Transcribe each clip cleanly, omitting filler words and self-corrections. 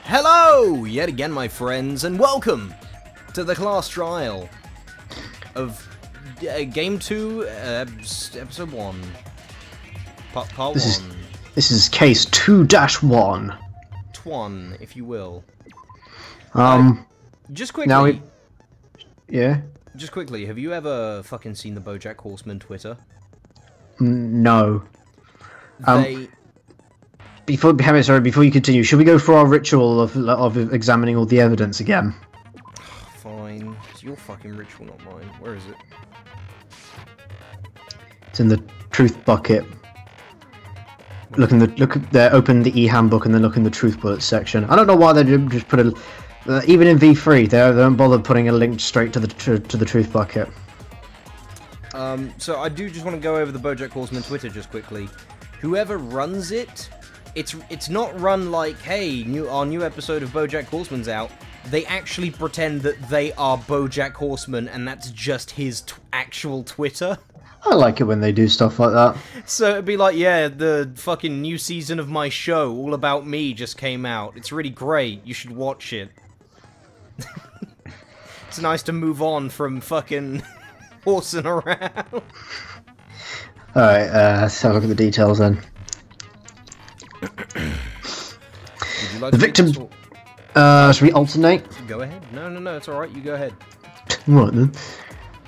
Hello, yet again, my friends, and welcome to the class trial of Game 2, Episode 1, Part 1. This is Case 2-1. Twan, if you will. Just quickly. Now yeah? Just quickly, have you ever fucking seen the BoJack Horseman Twitter? No. They... Before you continue, should we go through our ritual of examining all the evidence again? Fine. It's your fucking ritual, not mine. Where is it? It's in the truth bucket. Open the e-handbook and then look in the truth bullets section. I don't know why they just put a... even in V3, they don't bother putting a link straight to the truth bucket. So I do just want to go over the BoJack Horseman Twitter just quickly. Whoever runs it, it's not run like, hey, our new episode of BoJack Horseman's out. They actually pretend that they are BoJack Horseman, and that's just his actual Twitter. I like it when they do stuff like that. So it'd be like, yeah, the fucking new season of my show, All About Me, just came out. It's really great. You should watch it. It's nice to move on from fucking horsing around. Alright, let's have a look at the details then. Would you like the victim... should we alternate? Go ahead. No, it's alright, you go ahead. Right then.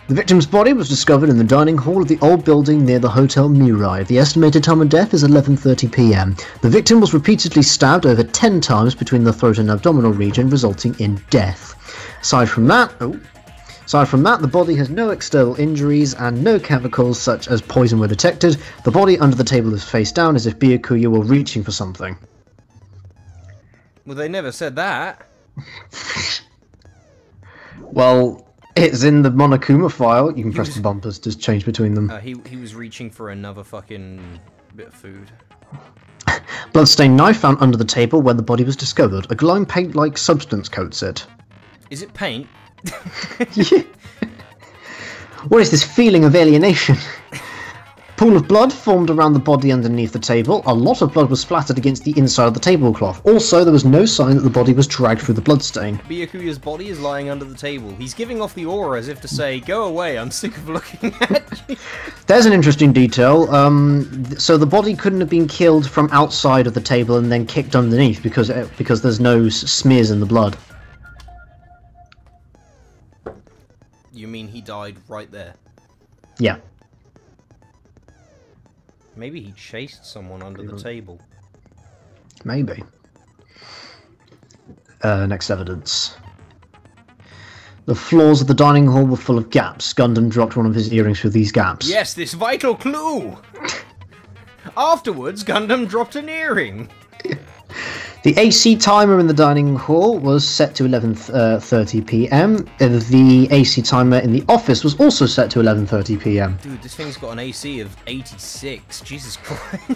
The victim's body was discovered in the dining hall of the old building near the Hotel Murai. The estimated time of death is 11:30 p.m. The victim was repeatedly stabbed over 10 times between the throat and abdominal region, resulting in death. Aside from that, the body has no external injuries and no chemicals such as poison were detected. The body under the table is face down as if Byakuya were reaching for something. Well, they never said that. Well, it's in the Monokuma file. You can press the bumpers to change between them. He was reaching for another fucking bit of food. Bloodstained knife found under the table where the body was discovered. A glowing paint-like substance coats it. Is it paint? What is this feeling of alienation? Pool of blood formed around the body underneath the table. A lot of blood was splattered against the inside of the tablecloth. Also, there was no sign that the body was dragged through the bloodstain. Byakuya's body is lying under the table. He's giving off the aura as if to say, go away, I'm sick of looking at you. There's an interesting detail. So the body couldn't have been killed from outside of the table and then kicked underneath because there's no smears in the blood. You mean he died right there? Yeah. Maybe he chased someone under the table. Maybe. Next evidence. The floors of the dining hall were full of gaps. Gundam dropped one of his earrings through these gaps. Yes, this vital clue! Afterwards, Gundam dropped an earring. The AC timer in the dining hall was set to 11:30 p.m. The AC timer in the office was also set to 11:30 p.m. Dude, this thing's got an AC of 86. Jesus Christ.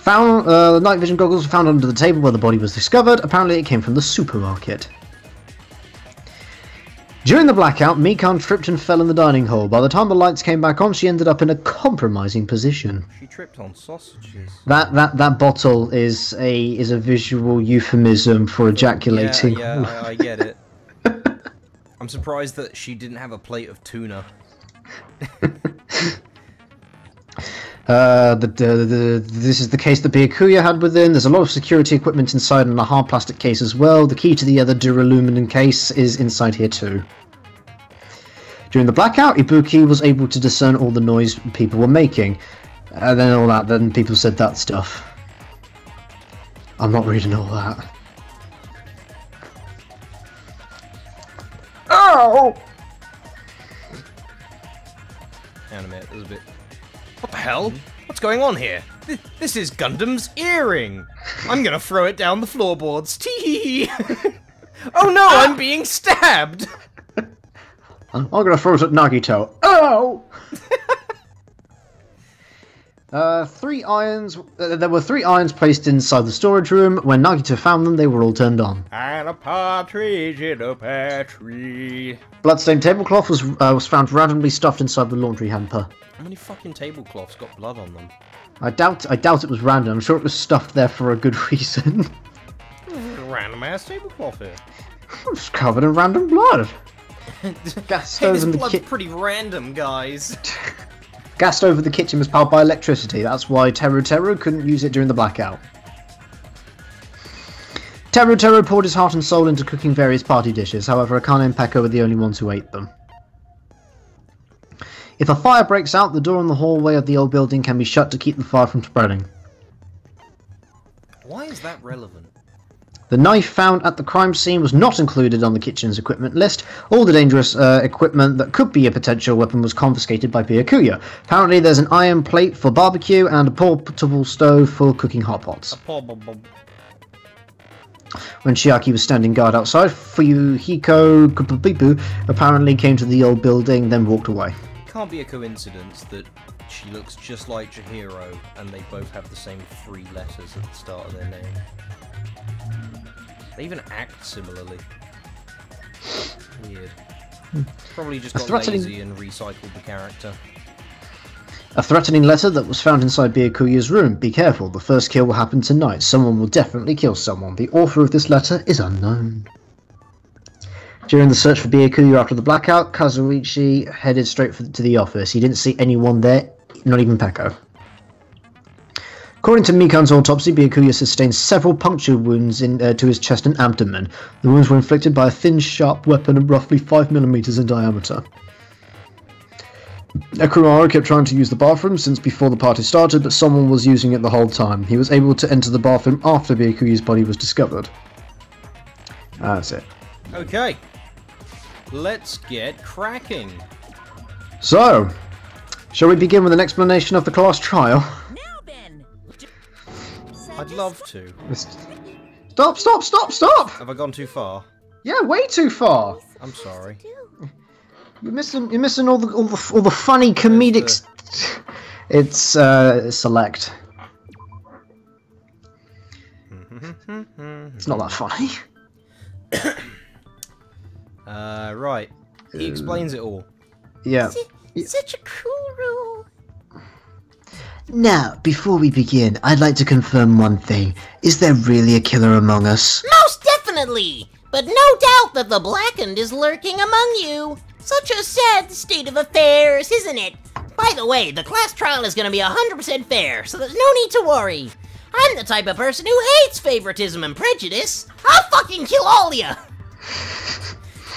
Night vision goggles were found under the table where the body was discovered. Apparently it came from the supermarket. During the blackout, Mikan tripped and fell in the dining hall. By the time the lights came back on, she ended up in a compromising position. She tripped on sausages. That bottle is a visual euphemism for ejaculating. Yeah, I get it. I'm surprised that she didn't have a plate of tuna. This is the case that Byakuya had within. There's a lot of security equipment inside and a hard plastic case as well. The key to the other duralumin case is inside here too. During the blackout, Ibuki was able to discern all the noise people were making. Then people said that stuff. I'm not reading all that. Oh! Hang on a minute, there's a bit... What the hell? What's going on here? This is Gundam's earring! I'm gonna throw it down the floorboards. Tee! Oh no, I'm being stabbed! I'm gonna throw it at Nagito. Oh! Three irons. There were 3 irons placed inside the storage room. When Nagito found them, they were all turned on. And a partridge in a pear tree. Bloodstained tablecloth was found randomly stuffed inside the laundry hamper. How many fucking tablecloths got blood on them? I doubt it was random. I'm sure it was stuffed there for a good reason. Random ass tablecloth here. It's covered in random blood. Gas stove This in the blood's kitchen. pretty random, guys. Gas stove in the kitchen was powered by electricity. That's why Teru couldn't use it during the blackout. Teru poured his heart and soul into cooking various party dishes. However, Akane and Peko were the only ones who ate them. If a fire breaks out, the door in the hallway of the old building can be shut to keep the fire from spreading. Why is that relevant? The knife found at the crime scene was not included on the kitchen's equipment list. All the dangerous equipment that could be a potential weapon was confiscated by Byakuya. Apparently there's an iron plate for barbecue and a portable stove for cooking hot pots. When Chiaki was standing guard outside, Fuyuhiko Kupubibu apparently came to the old building, then walked away. It can't be a coincidence that she looks just like Chihiro and they both have the same 3 letters at the start of their name. They even act similarly. Weird. Probably just got lazy and recycled the character. A threatening letter that was found inside Byakuya's room. Be careful, the first kill will happen tonight. Someone will definitely kill someone. The author of this letter is unknown. During the search for Byakuya after the blackout, Kazuichi headed straight to the office. He didn't see anyone there, not even Peko. According to Mikan's autopsy, Byakuya sustained several puncture wounds to his chest and abdomen. The wounds were inflicted by a thin, sharp weapon of roughly 5mm in diameter. Ekurara kept trying to use the bathroom since before the party started, but someone was using it the whole time. He was able to enter the bathroom after Byakuya's body was discovered. That's it. Okay. Let's get cracking. So, shall we begin with an explanation of the class trial? I'd love to. Stop! Have I gone too far? Yeah, way too far. I'm sorry. You're missing all the funny comedic. It's select. It's not that funny. Right. He explains it all. Yeah. Such a cool rule. Now, before we begin, I'd like to confirm one thing. Is there really a killer among us? Most definitely! But no doubt that the Blackened is lurking among you. Such a sad state of affairs, isn't it? By the way, the class trial is gonna be 100% fair, so there's no need to worry. I'm the type of person who hates favoritism and prejudice. I'll fucking kill all of ya!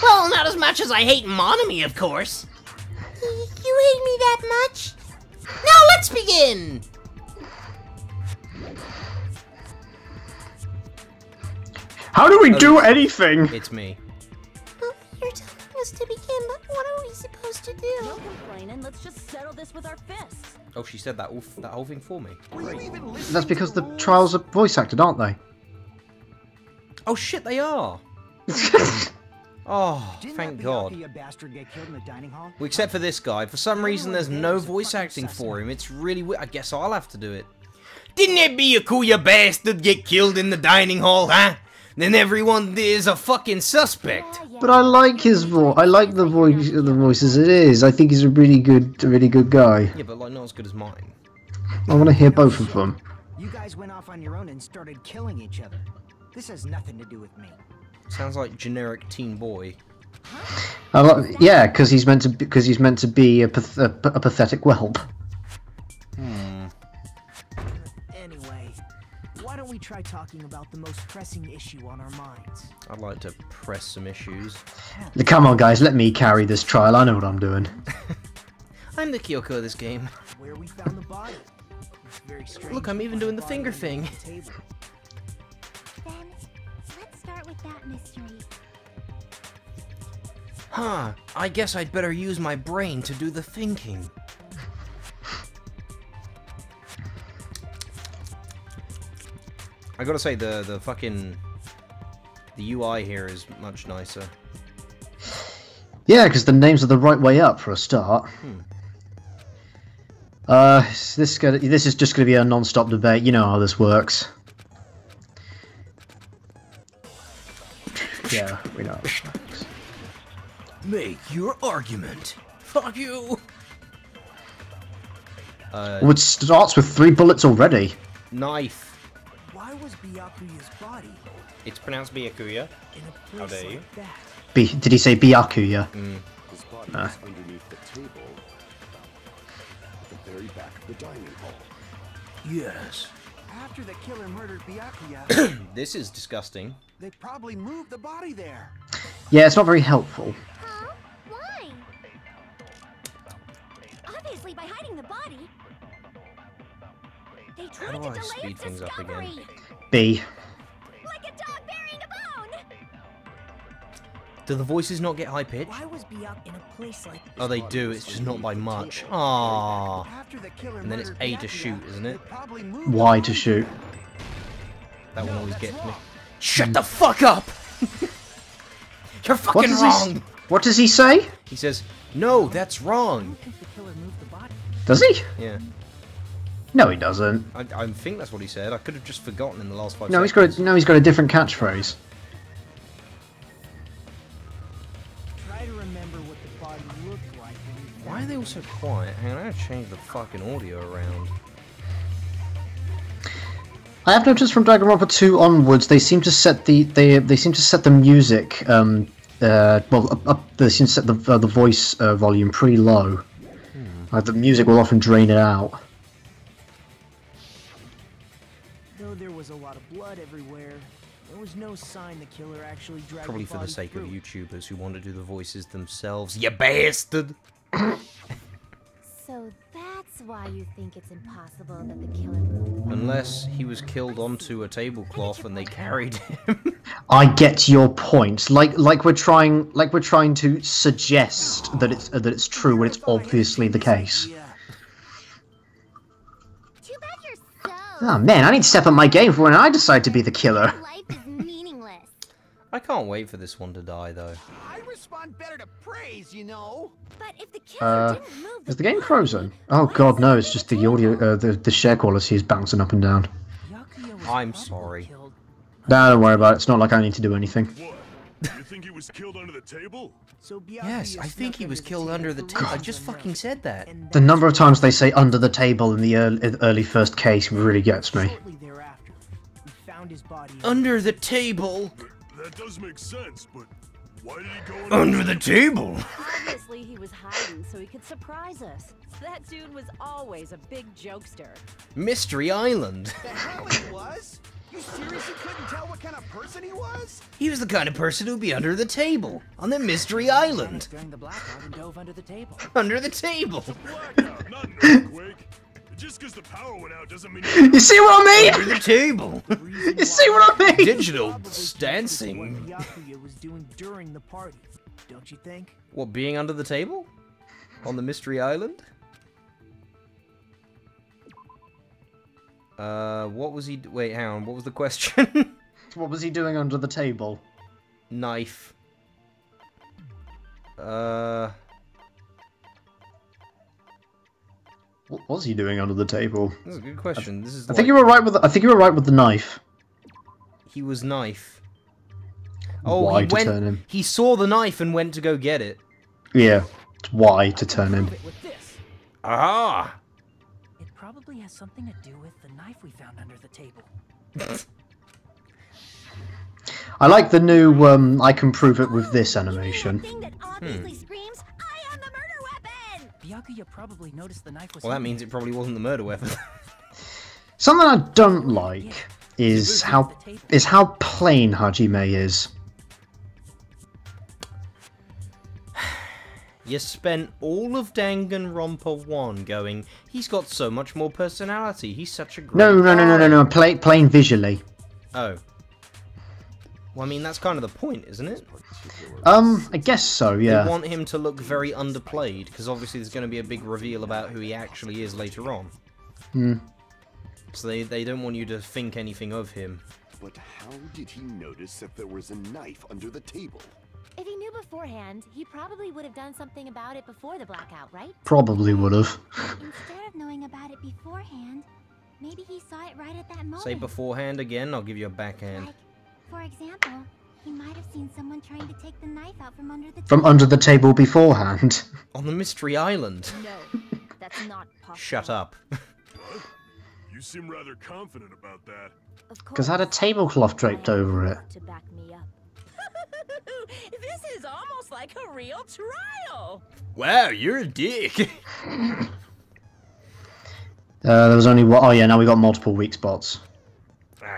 Well, not as much as I hate Monami, of course. You hate me that much? Now let's begin! How do we do anything? It's me. You're telling us to begin, but what are we supposed to do? No complaining, let's just settle this with our fists. Oh, she said that whole thing for me. Great. That's because the trials are voice acted, aren't they? Oh shit, they are! Oh, thank God. Well, except for this guy. For some reason, there's no voice acting for him. It's really weird. I guess I'll have to do it. Didn't that Byakuya bastard get killed in the dining hall, huh? Then everyone is a fucking suspect. But I like his voice. I like the voice as it is. I think he's a really good guy. Yeah, but like not as good as mine. I want to hear both of them. You guys went off on your own and started killing each other. This has nothing to do with me. Sounds like generic teen boy. Yeah, because he's meant to be a pathetic whelp. Anyway, why don't we try talking about the most pressing issue on our minds? I'd like to press some issues. Come on, guys, let me carry this trial. I know what I'm doing. I'm the Kyoko of this game. Where we found the body. It's very strange. Look, I'm even doing the finger thing. Then, let's start with that mystery. Huh, I guess I'd better use my brain to do the thinking. I gotta say, the UI here is much nicer. Yeah, because the names are the right way up for a start. This is just gonna be a non-stop debate. You know how this works. Yeah, we know how this works. Make your argument. Fuck you. Well, it starts with 3 bullets already. Knife. Why was Byakuya's body It's pronounced Byakuya. in a How place dare you? like that? Did he say Byakuya? His body was underneath the table at the very back of the dining hall. Yes. After the killer murdered Byakuya, This is disgusting. they probably moved the body there. Yeah, it's not very helpful. Huh? Why? Obviously, by hiding the body. They How tried do to I delay speed its things up discovery. again? B. Like a dog burying a bone. Do the voices not get high pitched? Why was Byakuya in a place like this? Oh, they do. It's just not by much. Aww. After the killer And then it's murdered A to Byakuya, shoot, isn't it? they probably moved the Y to body shoot. there. That one No, always that's gets me. wrong. Shut the fuck up! You're What fucking does wrong! What does he say? He says, no, that's wrong. I think the killer moved the body. Does he? Yeah. No, he doesn't. I think that's what he said. I could have just forgotten in the last 5 No, seconds. he's got a different catchphrase. Try to remember what the body looked like when you Why are found they all it. so quiet? Hang on, I gotta change the fucking audio around. I have noticed from Danganronpa 2 onwards, they seem to set the music they seem to set the voice volume pretty low. Like the music will often drain it out. Though there was a lot of blood everywhere, there was no sign the killer actually dragged Probably the for the body sake of through. YouTubers who want to do the voices themselves. You bastard! So that's why you think it's impossible that the killer moved the body. Unless he was killed onto a tablecloth and they carried him. I get your point. Like we're trying to suggest that it's true when it's obviously the case. Yeah. Too bad you're so. Oh man, I need to step up my game for when I decide to be the killer. Life is meaningless. I can't wait for this one to die, though. I respond better to praise, you know. But if the killer didn't move Is the game frozen? Oh god, no! It's just the audio, the share quality is bouncing up and down. Byakuya was I'm probably sorry. killed. No, don't worry about it. It's not like I need to do anything. What? You think he was killed under the table? So Byakuya Yes, I think snuck he was under killed under the for table. I reasons just unknown. fucking said that. And The that's number of why times they say under the table in the early first case really gets me. shortly thereafter, we found his body Under the table! That does make sense, but why did he go Under the table! Obviously, he was hiding so he could surprise us. That dude was always a big jokester. Mystery Island. The hell he was? You seriously couldn't tell what kind of person he was? He was the kind of person who'd be under the table on the Mystery Island. During the blackout and dove under the table. Under the table. Blackout, not an earthquake. Just because the power went out doesn't mean You see what I Under mean? the table. You see what I mean? Digital Probably just dancing. What Byakuya was doing during the party, don't you think? What, being under the table? On the Mystery Island? What was he... Wait, hang on. What was the question? What was he doing under the table? Knife. What was he doing under the table? That's a good question. This is I think you were right with. I think you were right with the knife. He was knife. Oh, Why he to went... turn him? He saw the knife and went to go get it. Yeah, it's why to turn him. Prove it with this. Ah! It probably has something to do with the knife we found under the table. I like the new. I can prove it with this animation. Thing that obviously screams, "I am the murder weapon!" Byakuya probably noticed the knife was. Well, that hidden means it probably wasn't the murder weapon. Something I don't like is how plain Hajime is. You spent all of Danganronpa 1 going, he's got so much more personality, he's such a great No. Plain visually. Oh. Well, I mean, that's kind of the point, isn't it? I guess so. Yeah. They want him to look very underplayed, because obviously there's going to be a big reveal about who he actually is later on. Hmm. So they don't want you to think anything of him. But how did he notice that there was a knife under the table? If he knew beforehand, he probably would have done something about it before the blackout, right? Probably would have. Instead of knowing about it beforehand, maybe he saw it right at that moment. Say beforehand again, I'll give you a backhand. Like, for example, he might have seen someone trying to take the knife out from under the From under the table beforehand. On the Mystery Island. No, that's not possible. Shut up. You seem rather confident about that. Of Because I had a course. tablecloth draped I have over it. proof to back me up. This is almost like a real trial. Wow, you're a dick. There was only one. Oh yeah, now we got multiple weak spots. Ah.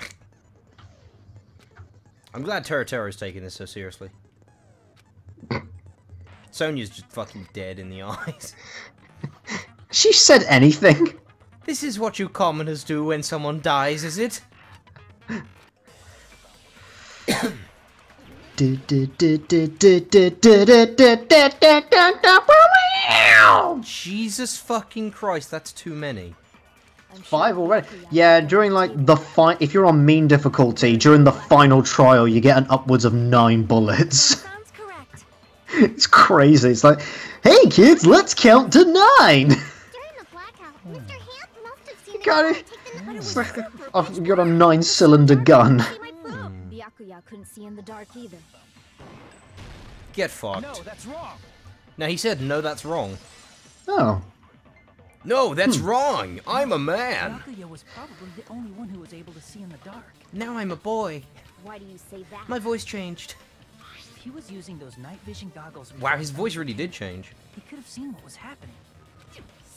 I'm glad Terotero's taking this so seriously. Sonia's just fucking dead in the eyes. She said anything? This is what you commoners do when someone dies, is it? Jesus fucking Christ, that's too many. I'm 5 sure already? K.A.I. Yeah, during like the if you're on mean difficulty, during the final trial, you get an upwards of 9 bullets. Sounds correct. It's crazy. It's like, hey kids, let's count to 9. During the blackout, Mr. Hand must have seen Got it. it. Take the knife. It's like, I've got a 9-cylinder gun. See my foot. Byakuya couldn't see in the dark either. Get fucked. No, that's wrong. Now he said, no, that's wrong. Oh. No, that's wrong. I'm a man. Byakuya was probably the only one who was able to see in the dark. Now I'm a boy. Why do you say that? My voice changed. If he was using those night vision goggles, Wow, his voice really did change. he could have seen what was happening.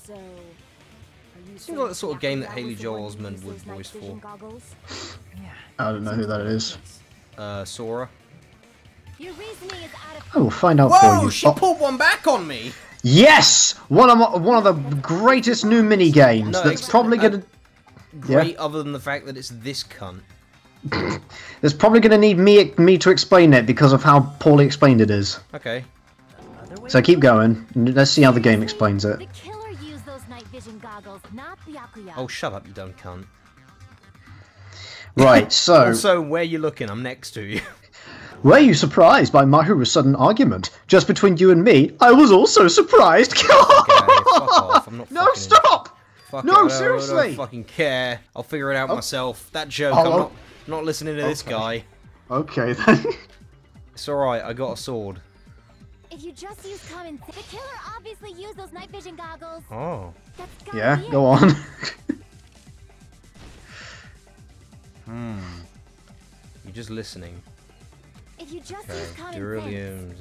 So, are you Seems like the sort of game that Byakuya Haley was the Joel one who Osment used would those night voice vision for. goggles? Yeah. I don't know who that is. Sora. Your reasoning is out of I will find out for Whoa, you. she Oh, pulled one back on me. yes, one of the greatest new mini games. No, That's probably gonna. Great, other than the fact that it's this cunt. There's probably gonna need me to explain it because of how poorly explained it is. Okay. So keep going. Let's see how the game explains it. the killer used those night vision goggles, not Byakuya. Oh, shut up, you dumb cunt. Right. So, Also, where you looking? I'm next to you. were you surprised by Mahiru's sudden argument? Just between you and me, I was also surprised. Okay, fuck off. I'm not No, fucking stop! Fuck No, it, I don't seriously! fucking care. I'll figure it out myself. That joke, Oh, I'm not listening to this okay. guy. Okay then. It's alright, I got a sword. If you just use common sense, the killer obviously used those night vision goggles. Oh. That's gotta Yeah, be it. go on. You're just listening. If you just Okay. use common sense. Duralium.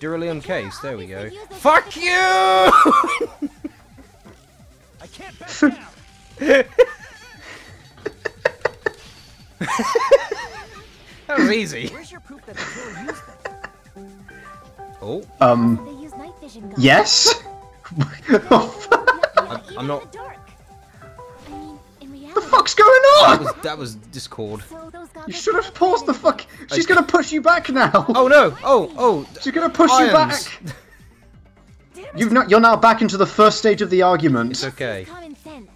Duralium case, there we go. Obviously use those Fuck night you! I can't back down. That was easy. Where's your proof that the killer used them? Oh, They use night vision goggles. Yes. I'm not. In the dark. I mean, in The reality. fuck's going on? That was Discord. So those goggles You should have can't paused the fit fuck. She's gonna push you back now. Oh no! Oh! She's gonna push you Irons. back. You're now back into the first stage of the argument. It's okay. Common sense.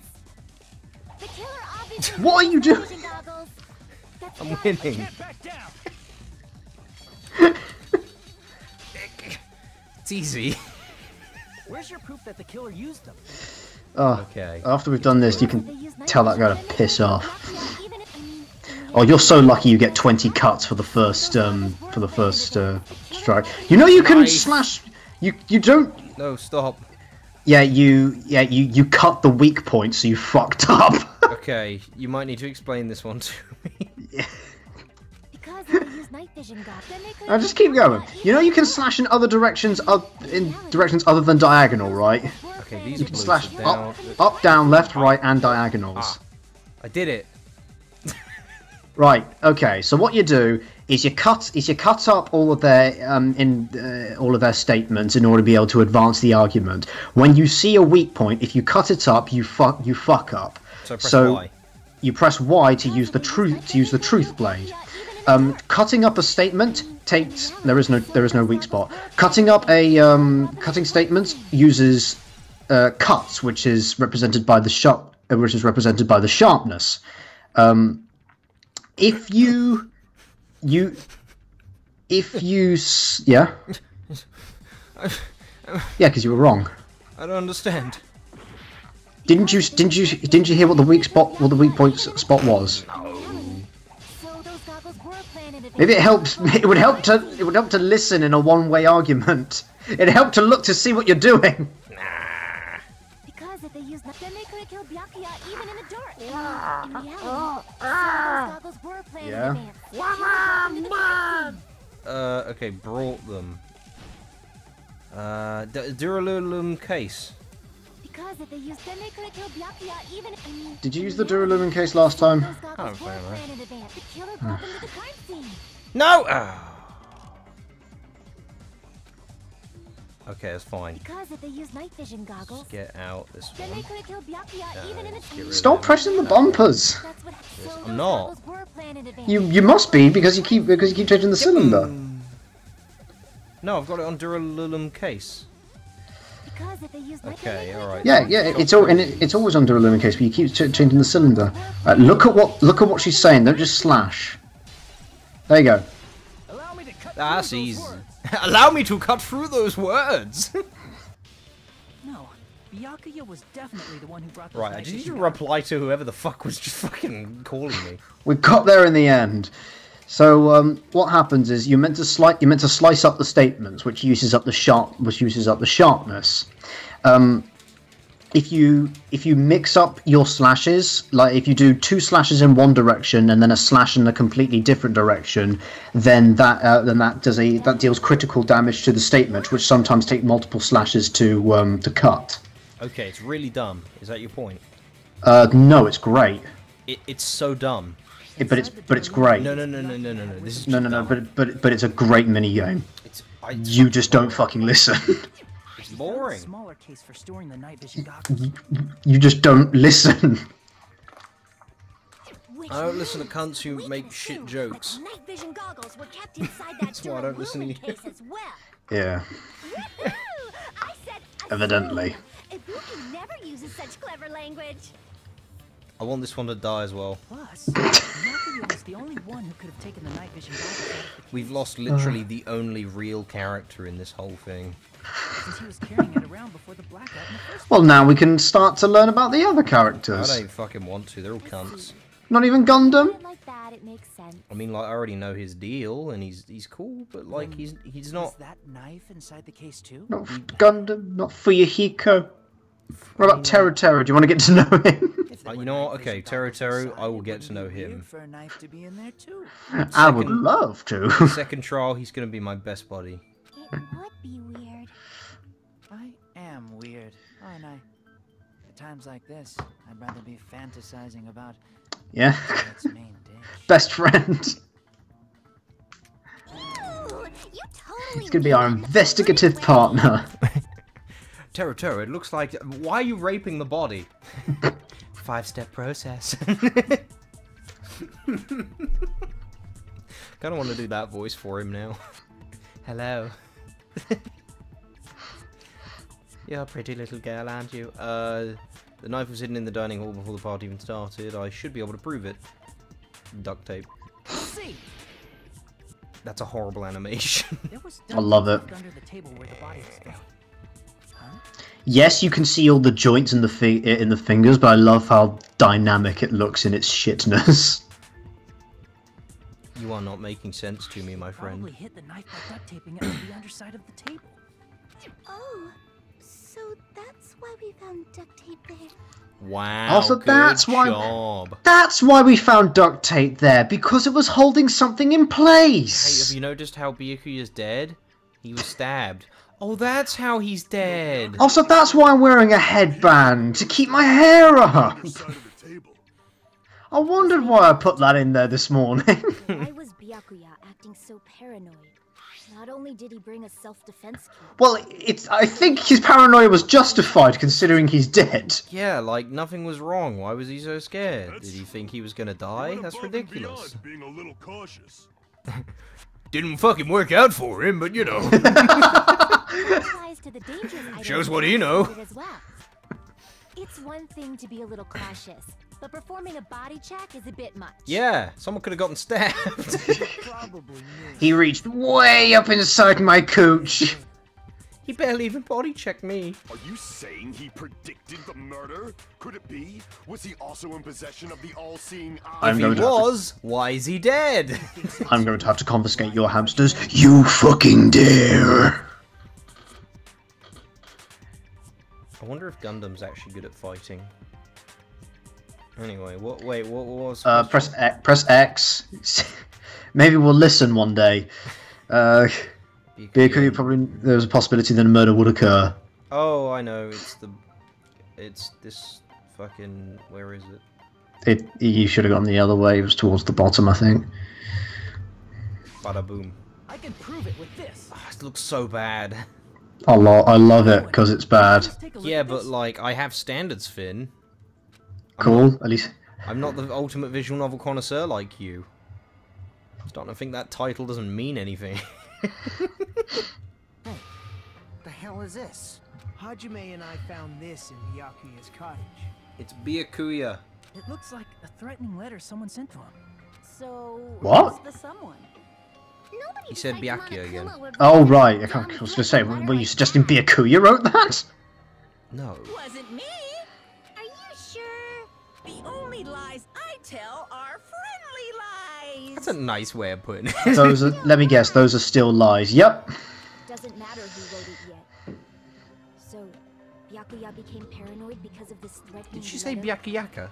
The killer obviously What are you used doing? night vision goggles. That's I'm gotta be winning. Can't back down. It's easy. Where's your proof that the killer used them? Oh, Okay. after we've done this, you They can use night tell that guy to vision piss goggles. off. Byakuya, even if- I mean, in Oh, you're so lucky you get 20 cuts for the first strike. You know you can Nice. slash. You don't. No, stop. Yeah, you cut the weak point, so you fucked up. Okay, you might need to explain this one to me. Because they use night vision goggles. Then they could Now just keep going. You know you can slash in other directions, in directions other than diagonal, right? Okay, these You are can blue. slash so down. up, down, left, right, and diagonals. I did it. Right. Okay. So what you do is you cut up all of their all of their statements in order to be able to advance the argument. When you see a weak point, if you cut it up, you fuck up. So press Y. You press Y to use the truth blade. Cutting up a statement takes there is no weak spot. Cutting up a cutting statements uses cuts, which is represented by the sharpness. If you if you yeah, because you were wrong. I don't understand. Didn't you hear what the weak point spot was? So those goggles were planned in advance. Maybe it helps. It would help to listen in a one-way argument. It helped to look to see what you're doing. Because if they used then they could have killed Byakuya even in the dark. In reality, so those goggles were planned Yeah. in advance. Okay, brought them. Duralum case. Because if they used then they could have killed Byakuya even Did you use the Duralum case last time? Those goggles Oh, were fair enough. planned in advance. The killer brought them to the crime scene. No! Okay, that's fine. Because if they used night vision goggles, Get out this then they one. could have killed Byakuya even in the Let's get rid of Stop him. pressing the bumpers. That's what so I'm those not. goggles were planned in advance. You must be because you keep changing the cylinder. No, I've got it on Duralum case. Because if they used night Okay, vision alright. Yeah, it's always under a Duralum case, but you keep changing the cylinder. Look at what she's saying. Don't just slash. There you go. Allow me to cut That's through those easy. words. Allow me to cut through those words! No, Byakuya was definitely the one who brought those Right, I night just need vision to goggles. reply to whoever the fuck was just fucking calling me. We got there in the end. So what happens is you're meant to slice up the statements, which uses up the sharpness. If you mix up your slashes, like if you do 2 slashes in one direction and then a slash in a completely different direction, then that deals critical damage to the statement, which sometimes take multiple slashes to cut. Okay, it's really dumb. Is that your point? No, it's great. It's so dumb. But it's great. No. This is No, but it's a great mini game. It's You just don't fucking listen. it's A boring. smaller case for storing the night vision goggles. You just don't listen. Which I don't listen to means cunts who we make can shit assume jokes. that the night vision goggles were kept inside that That's why I don't listen to Duralum you. case as well. Yeah, Woohoo! I said evidently. Ibuki never uses such clever language. I want this one to die as well. Plus, Byakuya was the only one who could have taken the night vision goggles out of the case. We've lost literally the only real character in this whole thing. Since he was carrying it around before the blackout in the first Well, now we can start to learn about the other I characters. don't fucking want to, they're all cunts. Not even Gundam. Like that, it makes sense. I mean, like, I already know his deal, and he's cool, but, like, he's Was not... that knife inside the case too? Not Gundam. Not Fuyuhiko. What about Teru Teru? Do you want to get to know him? If there you were know what? night Okay, vision Teru goggles Teru, inside, I will it get to wouldn't know be him. weird for a knife to be in there too. I would love to. Second trial, he's gonna be my best buddy. It would be weird. I am weird, aren't I? At times like this, I'd rather be fantasizing about Yeah. its main dish. Best friend. Ooh, you totally He's gonna be our ruined the investigative way. partner. Teru Teru, it looks like... Why are you raping the body? 5-step process. Kinda want to do that voice for him now. Hello. You're a pretty little girl, aren't you? The knife was hidden in the dining hall before the party even started. I should be able to prove it. Duct tape. See, That's a horrible animation. there was I love it. duct tape under the table where the body was found. Huh? Yes, you can see all the joints in the fingers, but I love how dynamic it looks in its shitness. You are not making sense to me, my friend. Probably hit the knife by duct taping it to the underside of the table. Oh, so that's why we found duct tape there. Wow, Also, good that's why- job. That's why we found duct tape there, because it was holding something in Hey, place. have you noticed how Byakuya's dead? He was stabbed. Oh, that's how he's dead. Also, that's why I'm wearing a headband, to keep my hair up. Side of the table. I wondered why I put that in there this morning. Why was Byakuya acting so paranoid? Not only did he bring a self-defense kit, Well, I think his paranoia was justified considering he's dead. Yeah, like nothing was wrong. Why was he so scared? That's Did he true. think he was gonna die? Went That's above and ridiculous. beyond, being a little cautious. Didn't fucking work out for him, but you know. applies to the dangers items Shows what he know. included as well. It's one thing to be a little cautious, but performing a body check is a bit much. Yeah, someone could have gotten stabbed. He reached way up inside my cooch. He barely even body checked me. Are you saying he predicted the murder? Could it be? Was he also in possession of the all-seeing eye? If he was, why is he dead? I'm going to have to confiscate your hamsters. You fucking dare! I wonder if Gundam's actually good at fighting. Anyway, what was... Press X. Maybe we'll listen one day. Because probably there's a possibility that a murder would occur. Oh, I know. It's this fucking... Where is it? You should have gone the other way. It was towards the bottom, I think. Bada boom. I can prove it with this. Oh, it looks so bad. I love it because it's bad. Yeah, but like I have standards, Finn. Cool. At least I'm not the ultimate visual novel connoisseur like you. I'm starting to think that title doesn't mean anything. Hey, the hell is this? Hajime and I found this in Byakuya's cottage. It's Byakuya. It looks like a threatening letter someone sent to him. So, What? who's the someone? He said Byakuya again. Oh right, I was going to say, were you suggesting Byakuya wrote that? No. Wasn't me. Are you sure? The only lies I tell are friendly lies. That's a nice way of putting it. Those are, let me guess, those are still lies. Yep. Doesn't matter who wrote it yet. So, Byakuya became paranoid because of this threatening Did she say letter? Byakuyaka?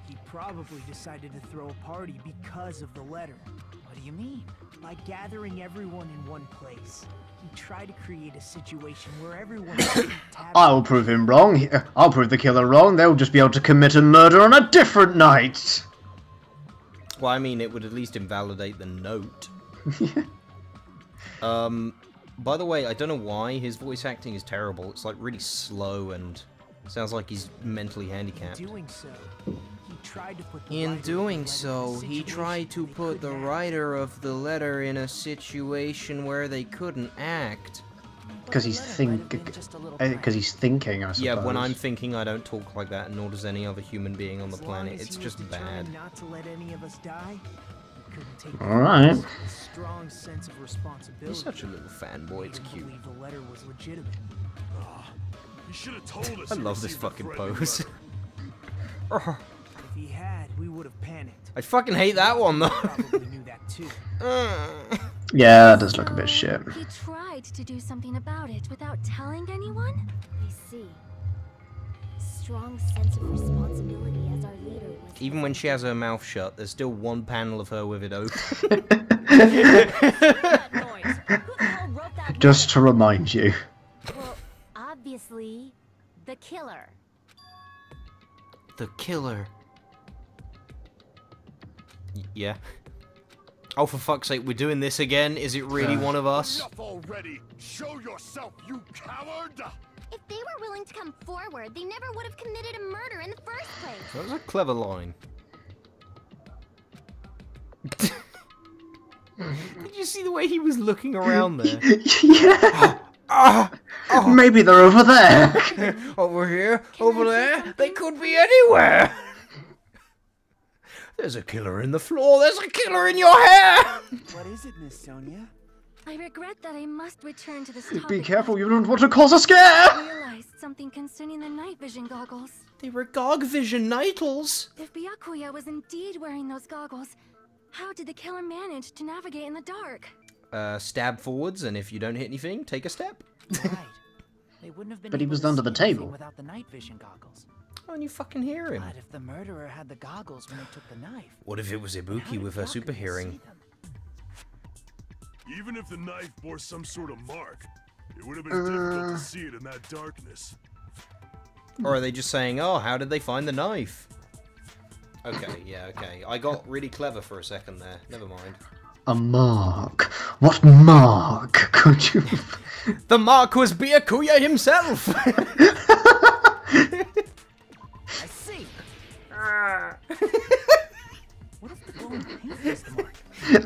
He probably decided to throw a party because of the letter. What do you mean? By gathering everyone in one place. He tried to create a situation where everyone I'll prove him wrong. I'll prove the killer wrong. They'll just be able to commit a murder on a different night. Well, I mean, it would at least invalidate the note. By the way, I don't know why his voice acting is terrible. It's like really slow and sounds like he's mentally handicapped. In doing so, he tried to put the writer of the letter in a situation where they couldn't act. Because he's thinking, I suppose. Yeah, when I'm thinking, I don't talk like that, nor does any other human being on the planet. It's just bad. Not to let any of us die. Alright. Strong sense of responsibility. He's such a little fanboy, it's cute. The letter was legitimate. He should have told us. I love this fucking pose. If he had, we would have panicked. I fucking hate that one though. Probably knew that too. Yeah, that does look a bit shit. He tried to do something about it without telling anyone? I see. Strong sense of responsibility as our leader was... Even when she has her mouth shut, there's still one panel of her with it open. Just to remind you. Well, obviously, the killer. The killer. Yeah. Oh, for fuck's sake, we're doing this again? Is it really one of us? Enough already! Show yourself, you coward! If they were willing to come forward, they never would have committed a murder in the first place. That was a clever line. Did you see the way he was looking around there? Yeah. Maybe they're over there. Over here, over there, they could be anywhere. There's a killer in the floor, there's a killer in your hair! What is it, Miss Sonia? I regret that I must return to this topic. Be careful, you don't want to cause a scare! I realized something concerning the night vision goggles. They were gog vision nightles. If Byakuya was indeed wearing those goggles, how did the killer manage to navigate in the dark? Stab forwards, and if you don't hit anything, take a step. Right. They wouldn't have been But he able was to under the see anything table. without the night vision goggles. Oh, and you fucking hear him. But if the murderer had the goggles when they took the knife, What if it was how Ibuki did with her Byakuya super hearing? see them? Even if the knife bore some sort of mark, it would have been difficult to see it in that darkness. Or are they just saying, oh, how did they find the knife? Okay, yeah, okay. I got really clever for a second there. Never mind. A mark. What mark could you... The mark was Byakuya himself! I see. What if the glowing paint is the mark?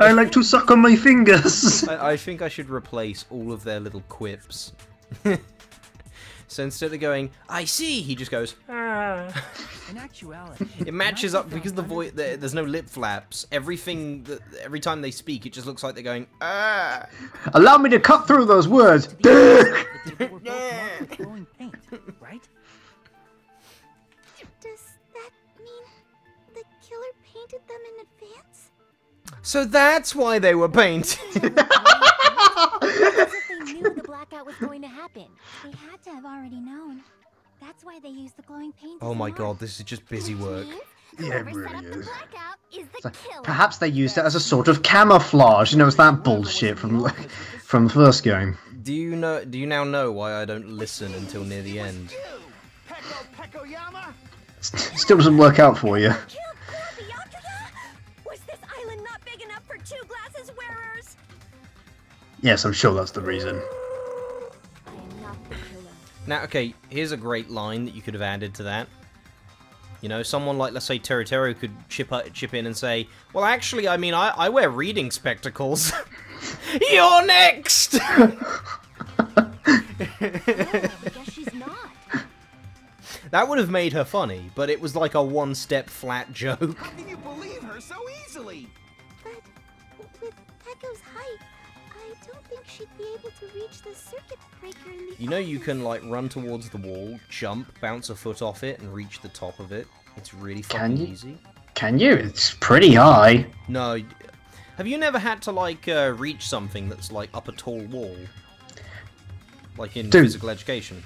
I like to suck on my fingers. I think I should replace all of their little quips. So instead of going, I see, he just goes, ah. In actuality, It matches up because the voice. There's no lip flaps. Every time they speak, it just looks like they're going. Ah. Allow me to cut through those words. They were both marked with glowing paint, right? Does that mean the killer painted them in advance? So that's why they were painted. As if they knew the blackout was going to happen. They had to have already known. That's why they used the glowing paint. Oh my god, this is just busy work. Yeah, it Whoever set really up the is. blackout is the killer. Perhaps they used it as a sort of camouflage. You know, it's that bullshit from the first game. Do you now know why I don't listen until near the end? Still doesn't work out for you. Was this island not big enough for 2 glasses wearers? Yes, I'm sure that's the reason. I am not the killer. Now, okay, here's a great line that you could have added to that. You know, someone like, let's say, Teru could chip in and say, well, actually, I mean, I wear reading spectacles. You're next! I guess she's not. That would have made her funny, but it was like a one-step flat joke. How can you believe her so easily? But with Pekko's height, I don't think she'd be able to reach the circuit breaker in the You know you can, like, run towards the wall, jump, bounce a foot off it, and reach the top of it. It's really fucking easy. Can you? It's pretty high. No. Have you never had to, like, reach something that's, like, up a tall wall? Like in physical education?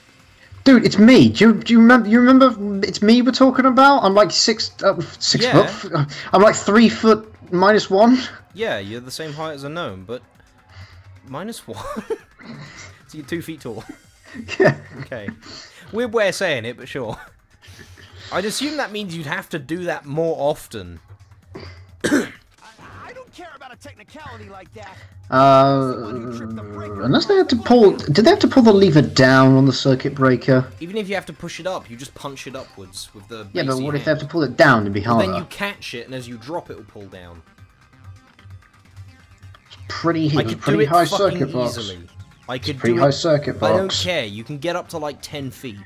Dude, it's me. Do you remember? You remember? It's me we're talking about. I'm like 6 foot. I'm like 3 foot -1. Yeah, you're the same height as a gnome, but -1. So you're 2 feet tall. Yeah. Okay. Weird way of saying it, but sure. I'd assume that means you'd have to do that more often. I don't care about a technicality like that. Unless they had to pull. Did they have to pull the lever down on the circuit breaker? Even if you have to push it up, you just punch it upwards with the. Yeah, but base what of if they have your to pull it down? It'd be hand. harder. Then you catch it, and as you drop it, will pull down. Pretty I could pretty do it high fucking circuit box. easily. I could Pretty do high it, circuit but I don't box. care. You can get up to like 10 feet.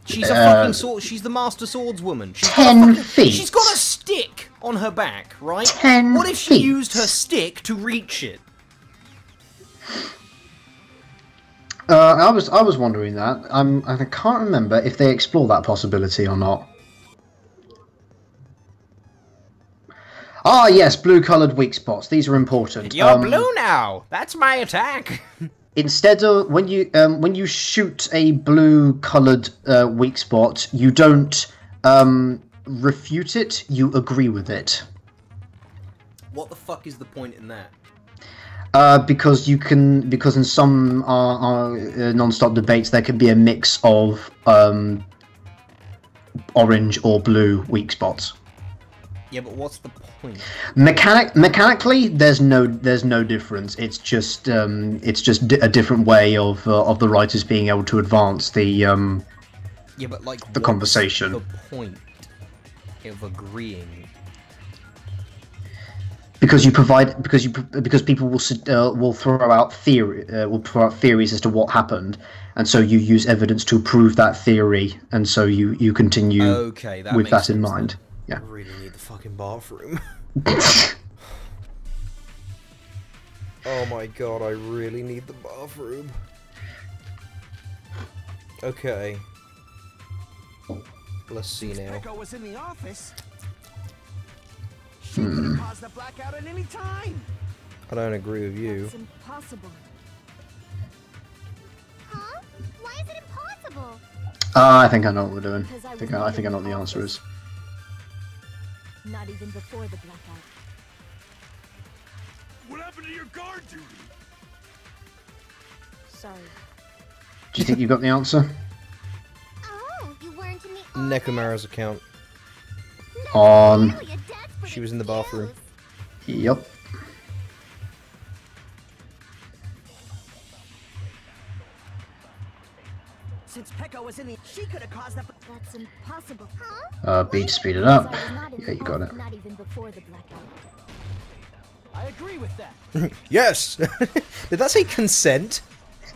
She's a fucking sword. She's the master swordswoman. 10 feet. She's got a stick on her back, right? 10 What if she feet? used her stick to reach it? I was wondering that. I can't remember if they explore that possibility or not. Ah, yes, blue-coloured weak spots. These are important. You're blue now. That's my attack. Instead of when you shoot a blue-coloured weak spot, you don't refute it. You agree with it. What the fuck is the point in that? Because in some non-stop debates there can be a mix of orange or blue weak spots. Yeah, but what's the point? Mechanically, there's no difference. It's just a different way of the writers being able to advance the Yeah, but like the conversation. The point of agreeing. Because people will throw out theories as to what happened, and so you use evidence to prove that theory, and so you continue with that in mind. Yeah. I really need the fucking bathroom. Oh my god, I really need the bathroom. Okay. Let's see now. Pekko was in the office. She could have caused the blackout at any time. I don't agree with you. It's impossible. Huh? Why is it impossible? I think I know what we're doing. I think I know what the answer is. Not even before the blackout. What happened to your guard duty? Sorry. Do you think you got the answer? Oh, you weren't in the Nekomara's account. On. She was in the bathroom. Yep. Since Pekko was in the, she could have caused the. That's impossible. Huh? B to speed it up. Yeah, you got it. Not even before the blackout. I agree with that. Yes! Did that say consent?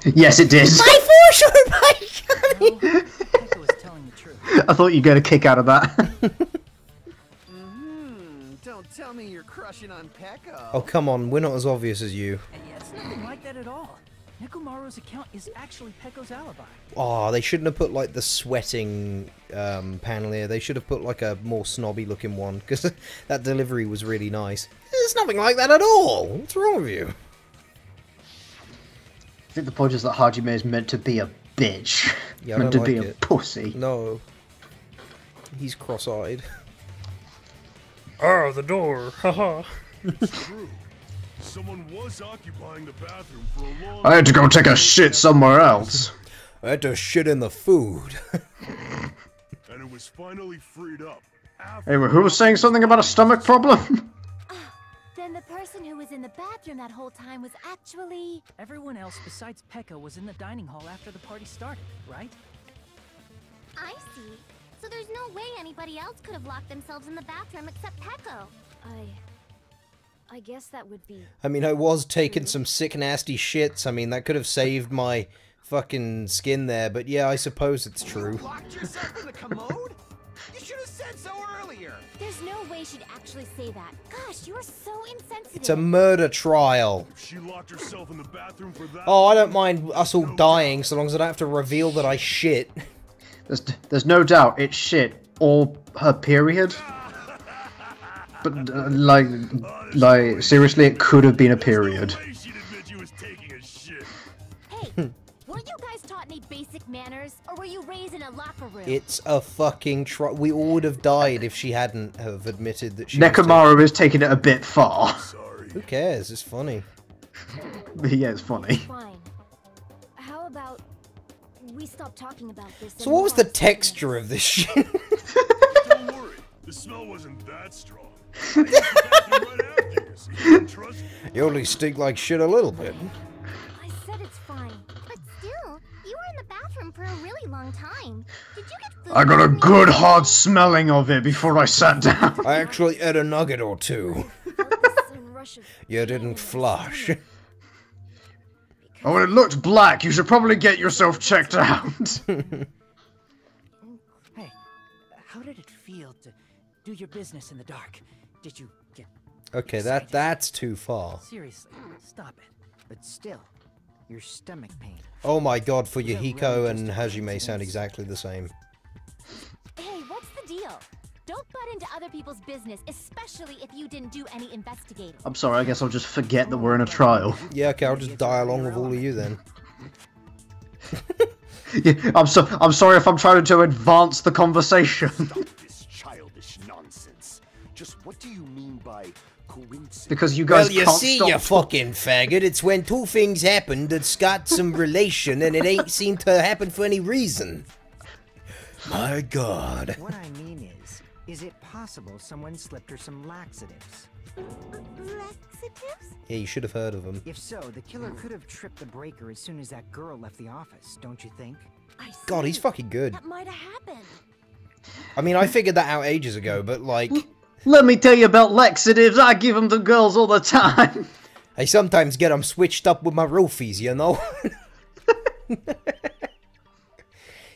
Yes, it did. My fortune, my Pekko was telling the I thought you'd get a kick out of that. Don't tell me you're crushing on Peko. Oh, come on, we're not as obvious as you. It's nothing like that at all. Nekomaru's account is actually Peko's alibi. Oh, they shouldn't have put, like, the sweating panel here. They should have put, like, a more snobby-looking one, because that delivery was really nice. There's nothing like that at all! What's wrong with you? I think the point is that Hajime is meant to be a bitch. Yeah, meant to like be it. a pussy. No. He's cross-eyed. Oh, the door! Haha. It's true. Someone was occupying the bathroom for a long I had to go take a shit somewhere else. I had to shit in the food. and it was finally freed up. Anyway, who was saying something about a stomach problem? Then the person who was in the bathroom that whole time was actually... Everyone else besides Peko was in the dining hall after the party started, right? I see. So there's no way anybody else could have locked themselves in the bathroom except Peko. I guess that would be... I mean, I was taking some sick, nasty shits. I mean, that could have saved my fucking skin there, but yeah, I suppose it's true. You locked yourself in the commode? You should have said so earlier. There's no way she'd actually say that. Gosh, you're so insensitive. It's a murder trial. She locked herself in the bathroom for that. Oh, I don't mind us all dying, so long as I don't have to reveal that I shit. There's no doubt it's shit or her period. But like seriously, it could have been a period. Hey, weren't you guys taught any basic manners, or were you raised in a locker room? It's a fucking trial. We all would have died if she hadn't have admitted that she. Nekomaru is taking it a bit far. Sorry. Who cares? It's funny. Yeah, it's funny. Fine. How about we stop talking about this? So what was the texture of this shit? Don't worry, the smell wasn't that strong. I used the bathroom right after you, so you didn't trust me. You only stink like shit a little bit. I said it's fine, but still, you were in the bathroom for a really long time. Did you get food? I got a good hard smelling of it before I sat down. I actually ate a nugget or two. You didn't flush. Oh, and it looked black. You should probably get yourself checked out. Hey, how did it feel to do your business in the dark? Did you get... Okay, that's too far. Seriously, stop it. But still, your stomach pain. Oh my god, for Yahiko and Hajime sound exactly the same. Hey, what's the deal? Don't butt into other people's business, especially if you didn't do any investigating. I'm sorry, I guess I'll just forget that we're in a trial. Yeah, okay, I'll just die along with all of you then. Yeah, I'm sorry if I'm trying to advance the conversation. Stop this childish nonsense. Just what do you mean by coincidence? Because you guys Well, you can't see, stop you fucking faggot, it's when two things happen that's got some relation and it ain't seem to happen for any reason. My god. What I mean is it possible someone slipped her some laxatives? Laxatives? Yeah, you should have heard of them. If so, the killer could have tripped the breaker as soon as that girl left the office, don't you think? God, he's fucking good. That might have happened. I mean, I figured that out ages ago, but like... Let me tell you about laxatives. I give them to girls all the time. I sometimes get them switched up with my roofies, you know?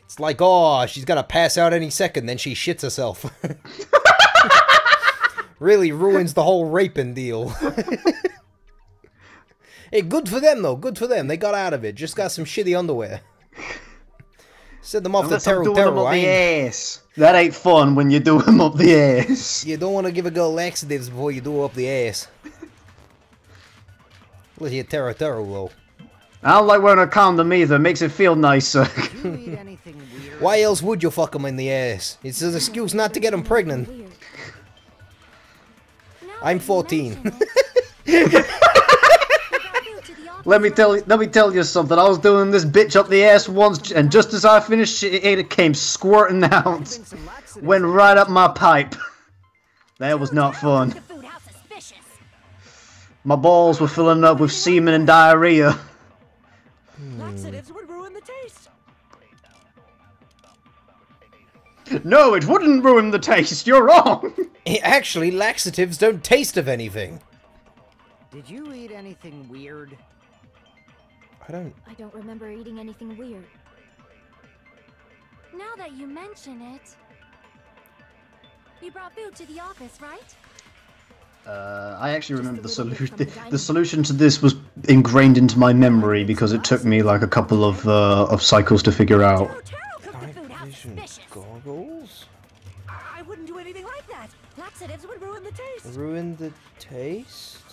It's like, oh, she's gonna pass out any second, then she shits herself. Really ruins the whole raping deal. Hey, good for them, though. Good for them. They got out of it. Just got some shitty underwear. Send them off the ass. That ain't fun when you do them up the ass. You don't want to give a girl laxatives before you do her up the ass. Unless you're Terra, though. I don't like wearing a condom either. Makes it feel nicer. Why else would you fuck them in the ass? It's an excuse not to get them pregnant. I'm 14. Let me tell you something. I was doing this bitch up the ass once, and just as I finished, it came squirting out. Went right up my pipe. That was not fun. My balls were filling up with semen and diarrhea. Laxatives would ruin the taste. No, it wouldn't ruin the taste. You're wrong. Actually, laxatives don't taste of anything. Did you eat anything weird? I don't remember eating anything weird. Now that you mention it, you brought food to the office, right? I actually remember the solution. The solution to this was ingrained into my memory because it took me like a couple of cycles to figure out. Goggles? I wouldn't do anything like that. Laxatives would ruin the taste. Ruin the taste?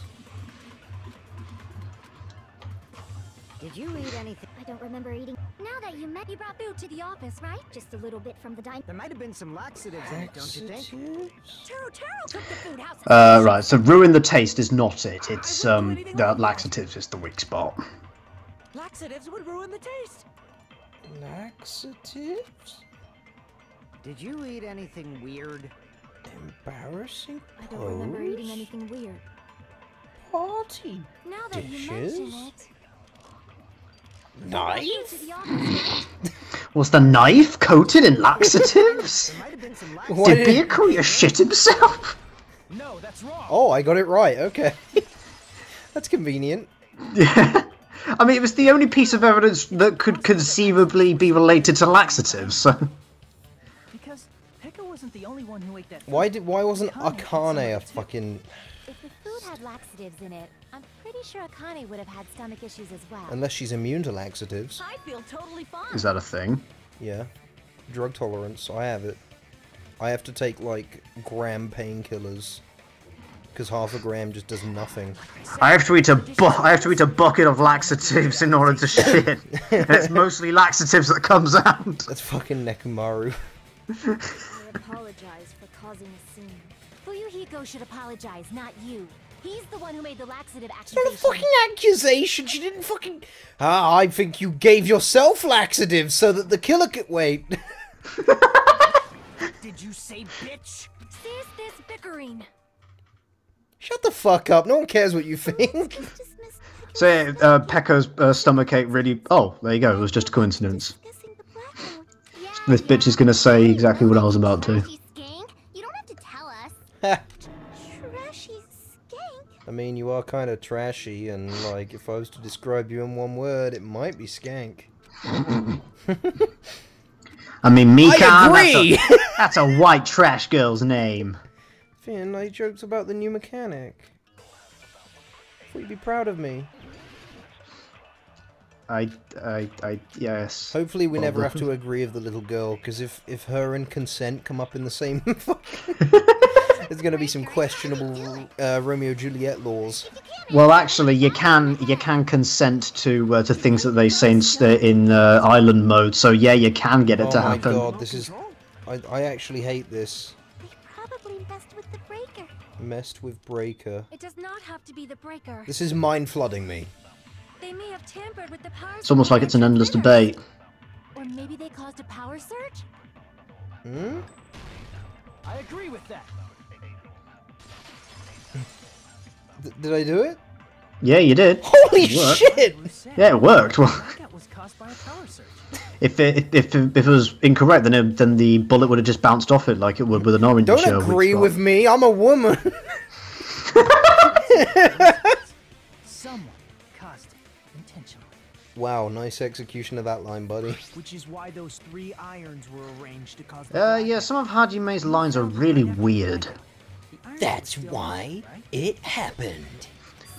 Did you eat anything? I don't remember eating. Now that you brought food to the office, right? Just a little bit from the dining. There might have been some laxatives in it, don't you think? Taro cooked the food house. Right, so ruin the taste is not it. It's the laxatives is the weak spot. Laxatives would ruin the taste. Laxatives? Did you eat anything weird? Embarrassing I don't remember eating anything weird. Party Now that you dishes? mention it. Knife? Was the knife coated in laxatives? Did Byakuya shit himself? No, that's wrong. Oh, I got it right. Okay. That's convenient. Yeah. I mean, it was the only piece of evidence that could conceivably be related to laxatives, so... Because Pekka wasn't the only one who ate that. Why wasn't Akane a fucking... If the food had laxatives in it, I'm pretty sure Akane would have had stomach issues as well. Unless she's immune to laxatives. I feel totally fine. Is that a thing? Yeah. Drug tolerance. I have it. I have to take, like, gram painkillers. Because half a gram just does nothing. I have to eat a bucket of laxatives in order to shit. And it's mostly laxatives that comes out. That's fucking Nekomaru. I apologize for causing a scene. Fuyuhiko should apologize, not you. He's the one who made the laxative accusation. It's not a fucking accusation. She didn't fucking... Ah, I think you gave yourself laxatives so that the killer could... Wait. Did you say bitch? Cease this bickering. Shut the fuck up. No one cares what you think. So, Pekka's stomachache really... Oh, there you go. It was just a coincidence. This bitch is going to say exactly what I was about to. You don't have to tell us. Trashy skank. I mean, you are kind of trashy, and, like, if I was to describe you in one word, it might be skank. I mean, Mika, I agree! That's a white trash girl's name. Finn, I joked about the new mechanic. Thought you'd be proud of me. Yes. Hopefully we never have to agree with the little girl, because if her and consent come up in the same there's going to be some questionable Romeo-Juliet laws. Well, actually, you can consent to things that they say in island mode, so yeah, you can get it to happen. Oh my god, this is... I actually hate this. They probably messed with the breaker. Messed with breaker. It does not have to be the breaker. This is mind flooding me. They may have tampered with the power. It's almost like it's an endless debate. Or maybe they caused a power surge? Hmm? I agree with that. Did I do it? Yeah, you did. Holy shit! Yeah, it worked. Well, Was caused by a power surge. if it was incorrect, then the bullet would have just bounced off it like it would with an orange Don't shell. agree with me. I'm a woman. Someone caused it intentionally. Wow, nice execution of that line, buddy. Which is why those 3 irons were arranged to cause the Yeah, some of Hajime's lines are really weird. That's why it happened.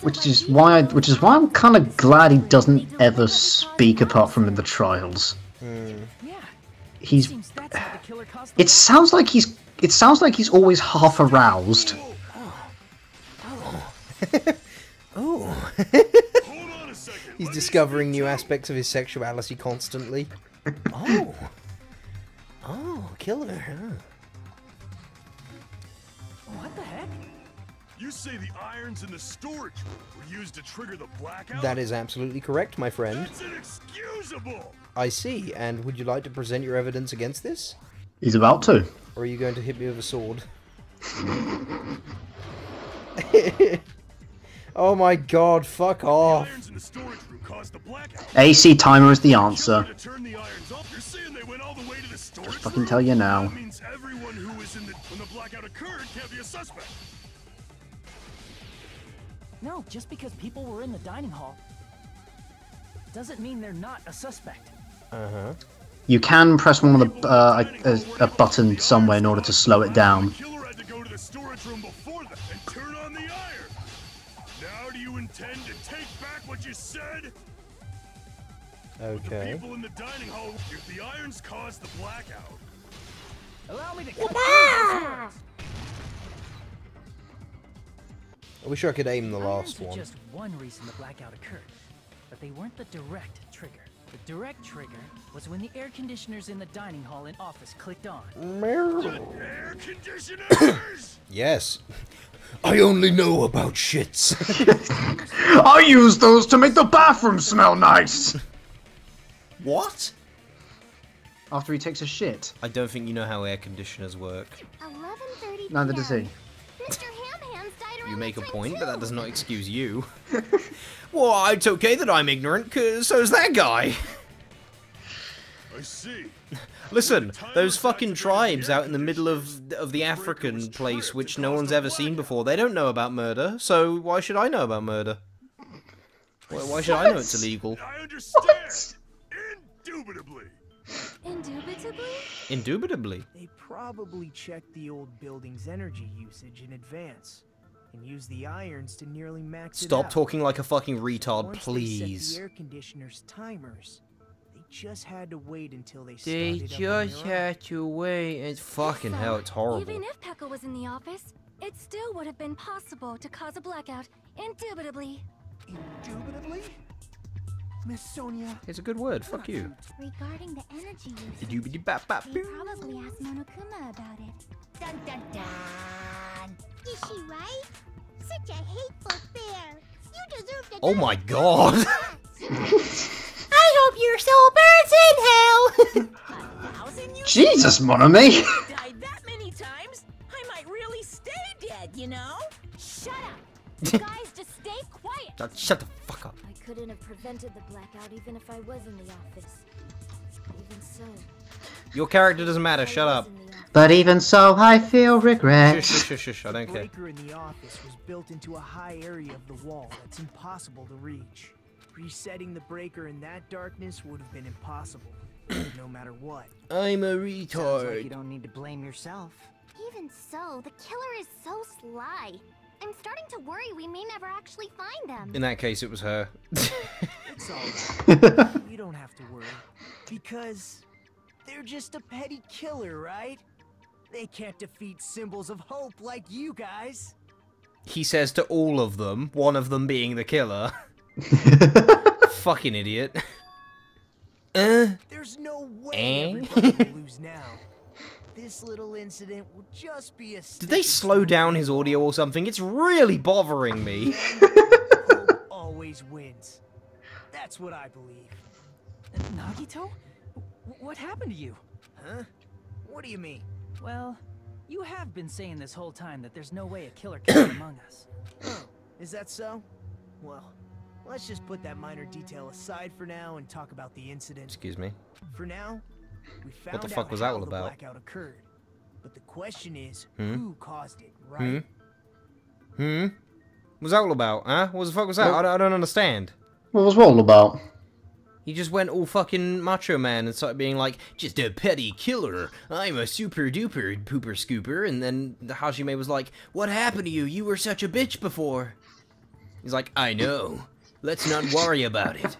Which is why I'm kind of glad he doesn't ever speak apart from in the trials. He's. It sounds like he's always half aroused. Oh. He's discovering new aspects of his sexuality constantly. Oh. Oh, killer, huh? What the heck? You say the irons in the storage room were used to trigger the blackout? That is absolutely correct, my friend. That's inexcusable! I see, and would you like to present your evidence against this? He's about to. Or are you going to hit me with a sword? Oh my god, fuck off. AC timer is the answer. Just fucking tell you now. That means everyone who was in when the blackout occurred can't be a suspect. No, just because people were in the dining hall doesn't mean they're not a suspect. Uh-huh. You can press one of the a button somewhere in order to slow it down. The killer had to go to the storage room before that and turn on the iron. Now do you intend to take back what you said? Okay. The people in the dining hall, if the irons caused the blackout. Allow me to cut these words. I wish I could aim the last Irons are one. just one reason the blackout occurred, but they weren't the direct trigger. The direct trigger was when the air conditioners in the dining hall and office clicked on. Air conditioners! Yes. I only know about shits. I use those to make the bathroom smell nice! What? After he takes a shit. I don't think you know how air conditioners work. 11:30 Neither does he. Mr. Ham-Hands died around You make a that time point, but that too. does not excuse you. Well, it's okay that I'm ignorant, cause so's that guy. I see. Listen, those fucking tribes out in the middle of the African place which no one's ever seen before, they don't know about murder, so why should I know about murder? Why should I know it's illegal? I understand. Indubitably. Indubitably? Indubitably. They probably checked the old building's energy usage in advance and used the irons to nearly max it Stop out. talking like a fucking retard, Once please. They set the air conditioner's timers. They just had to wait until they They started up on just their own. had to wait. It's fucking hell, it's horrible. Even if Pekka was in the office, it still would have been possible to cause a blackout. Indubitably. Indubitably? Miss Sonia. It's a good word, fuck you. Regarding the energy usage, Doobity-bap-bap. they probably asked Monokuma about it. Dun dun dun! Is she right? Such a hateful bear. You deserve to Oh my god. I hope your soul burns in hell! 1,000 you Jesus, mon ami! died that many times, I might really stay dead, you know? Shut up! You guys just stay quiet! Now, shut the fuck up. I couldn't have prevented the blackout even if I was in the office. Even so. Your character doesn't matter, shut up. But even so, I feel regret. Shush, shush, shush, shush, I The don't care. breaker in the office was built into a high area of the wall that's impossible to reach. Resetting the breaker in that darkness would have been impossible, no matter what. I'm a Sounds like you retard. don't need to blame yourself. Even so, the killer is so sly. I'm starting to worry we may never actually find them. In that case, it was her. It's alright. You don't have to worry. Because they're just a petty killer, right? They can't defeat symbols of hope like you guys. He says to all of them, one of them being the killer. Fucking idiot. There's no way everybody will lose now. This little incident will just be a Did they slow down his audio or something? It's really bothering me. Hope always wins. That's what I believe. Nagito? What happened to you? Huh? What do you mean? Well, you have been saying this whole time that there's no way a killer can be among us. Oh, is that so? Well, let's just put that minor detail aside for now and talk about the incident. Excuse me. For now, we found the out fuck was that how all the about? blackout occurred. But the question is, Hmm? who caused it, right? What's that all about, huh? What the fuck was that? I don't understand. What was what all about? He just went all fucking macho man and started being like, just a petty killer. I'm a super duper pooper scooper. And then the Hajime was like, what happened to you? You were such a bitch before. He's like, I know. Let's not worry about it.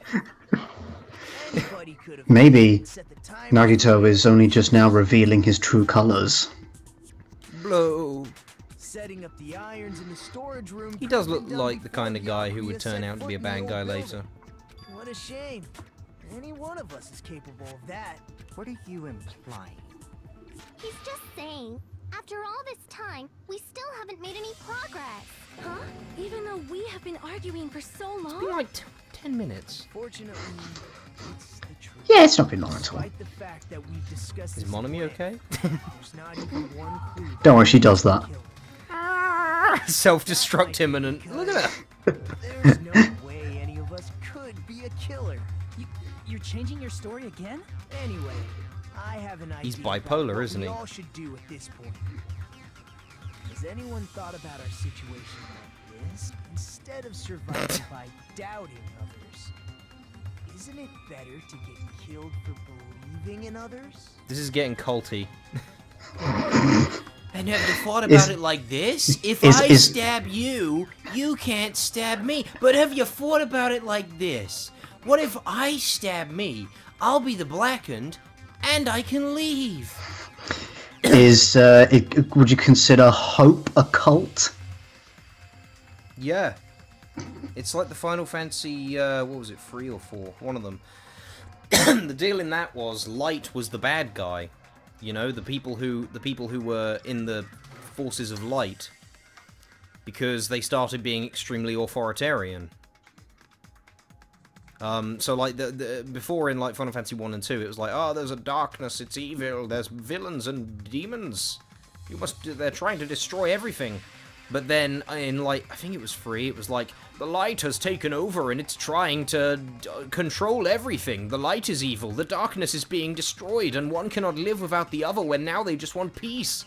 Anybody could have Maybe set the timer. Nagito is only just now revealing his true colors. Blow. Setting up the irons in the storage room. He does could have look been done like the kind of before guy who Yakuza would turn set out to be a foot in the bad guy old later. building. What a shame. Any one of us is capable of that. What are you implying? He's just saying, after all this time, we still haven't made any progress. Huh? Even though we have been arguing for so long? It's been like 10 minutes. Fortunately, it's the truth. Yeah, it's not been long at all. Despite the fact that we've discussed Is this Monami at okay? there's not even one clue. Don't worry, she does that. Self-destruct imminent. Look at that. There's no way any of us could be a killer. You're changing your story again? Anyway, I have an idea. He's about bipolar, what isn't we he? all should do at this point. Has anyone thought about our situation like this? Instead of surviving by doubting others, isn't it better to get killed for believing believing in others? This is getting culty. And have you thought about it like this? If I stab you, you can't stab me. But have you thought about it like this? What if I stab me? I'll be the blackened, and I can leave. Would you consider Hope a cult? Yeah. It's like the Final Fantasy, what was it, 3 or 4? One of them. The deal in that was Light was the bad guy. You know, the people who were in the forces of Light, because they started being extremely authoritarian. So like before in like Final Fantasy 1 and 2, it was like, oh, there's a darkness, it's evil, there's villains and demons. They're trying to destroy everything. But then in like, I think it was 3, it was like, the light has taken over and it's trying to control everything. The light is evil, the darkness is being destroyed, and one cannot live without the other, when now they just want peace.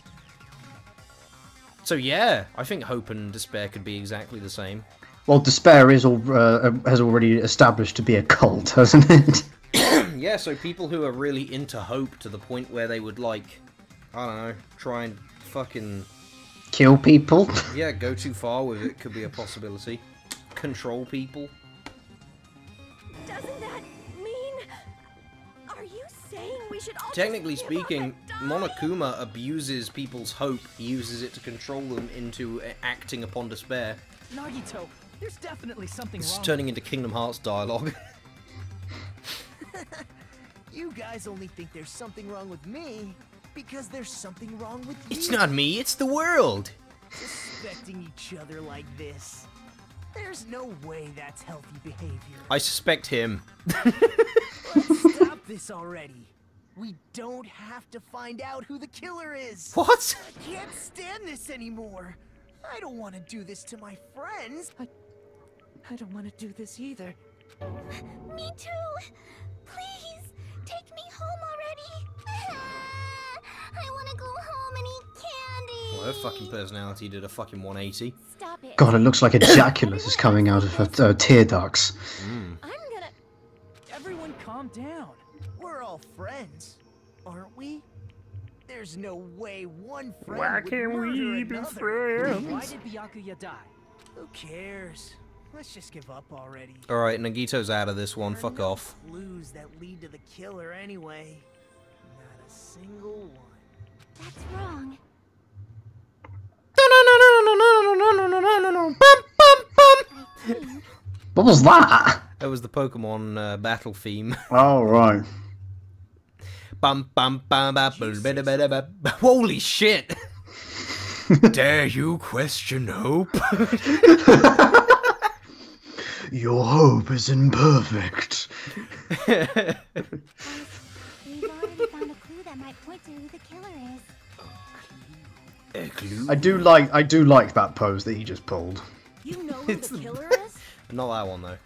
So yeah, I think Hope and Despair could be exactly the same. Well, Despair has already established to be a cult, hasn't it? Yeah, so people who are really into Hope to the point where they would, like, I don't know, try and fucking... kill people? Yeah, go too far with it could be a possibility. Control people. Doesn't that mean... Are you saying we should all Technically speaking, Monokuma abuses people's hope. He uses it to control them into acting upon despair. Nagito, there's definitely something It's wrong. turning into Kingdom Hearts dialogue. You guys only think there's something wrong with me because there's something wrong with you. It's not me, it's the world. Suspecting each other like this. There's no way that's healthy behavior. I suspect him. Let's stop this already. We don't have to find out who the killer is. What? I can't stand this anymore. I don't want to do this to my friends. I don't want to do this either. Me too. Please, take me home already. I want to go home and eat candy. Well, her fucking personality did a fucking 180. Stop it. God, it looks like ejaculate is coming out of her tear ducts. I'm gonna... Everyone calm down. We're all friends, aren't we? There's no way one friend Why would can't we murder be another. friends? Why did Byakuya die? Who cares? Let's just give up already. Alright, Nagito's out of this one. There are Fuck no off. Clues that lead to the killer anyway. Not a single one. That's wrong. What was that? That was the Pokemon battle theme. Oh, right. Bum bum bum bum bum bum bum. Holy shit! Dare you question hope? Your hope is imperfect. We've already found a clue that might point to who the killer is. A clue? I do like that pose that he just pulled. You know who the killer is? Not that one though.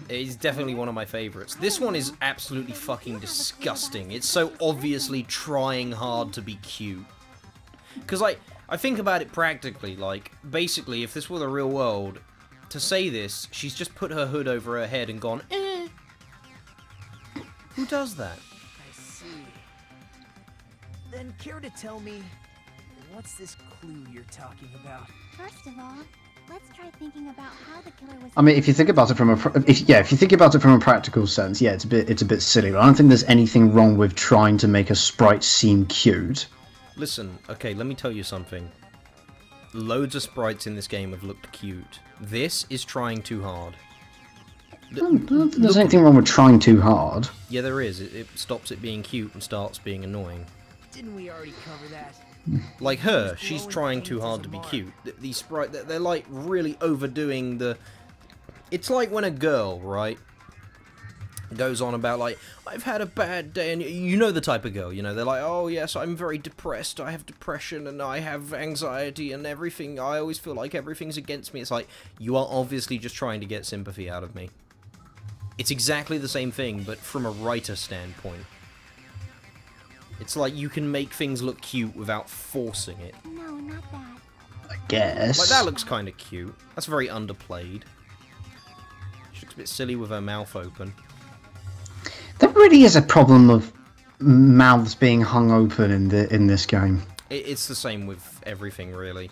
It's definitely one of my favorites. This one is absolutely fucking disgusting. It's so obviously trying hard to be cute. Because I think about it practically, like, basically, if this were the real world, to say this, she's just put her hood over her head and gone, eh. Who does that? I see. Then care to tell me, what's this clue you're talking about? First of all, let's try thinking about how the killer was... I mean, if you think about it from if you think about it from a practical sense, yeah, it's a bit silly. But I don't think there's anything wrong with trying to make a sprite seem cute. Listen, okay, let me tell you something. Loads of sprites in this game have looked cute. This is trying too hard. I don't think there's anything wrong with trying too hard. Yeah, there is. It stops it being cute and starts being annoying. Didn't we already cover that? Like her, she's trying too hard to be cute. These sprites, they're like really overdoing the... It's like when a girl, right, goes on about like, I've had a bad day, and you know the type of girl, you know, they're like, oh yes, I'm very depressed, I have depression, and I have anxiety, and everything, I always feel like everything's against me. It's like, you are obviously just trying to get sympathy out of me. It's exactly the same thing, but from a writer standpoint. It's like you can make things look cute without forcing it. No, not that. I guess. Like, that looks kind of cute. That's very underplayed. She looks a bit silly with her mouth open. That really is a problem of mouths being hung open in this game. It's the same with everything, really.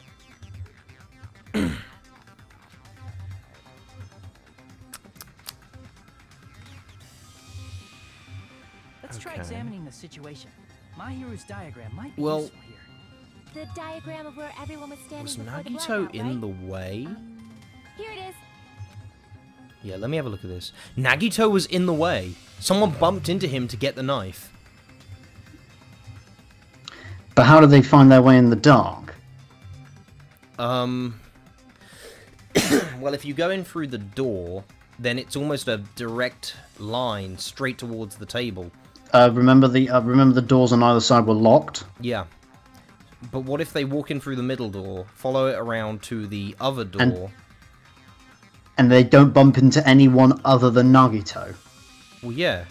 Let's try examining the situation. My hero's diagram might be Well, useful here. The diagram of where everyone was standing was before the Nagito blackout, in right? the way? Here it is. Yeah, let me have a look at this. Nagito was in the way. Someone bumped into him to get the knife. But how do they find their way in the dark? Well, if you go in through the door, then it's almost a direct line straight towards the table. Remember the doors on either side were locked? Yeah. But what if they walk in through the middle door, follow it around to the other door... And they don't bump into anyone other than Nagito? Well, yeah.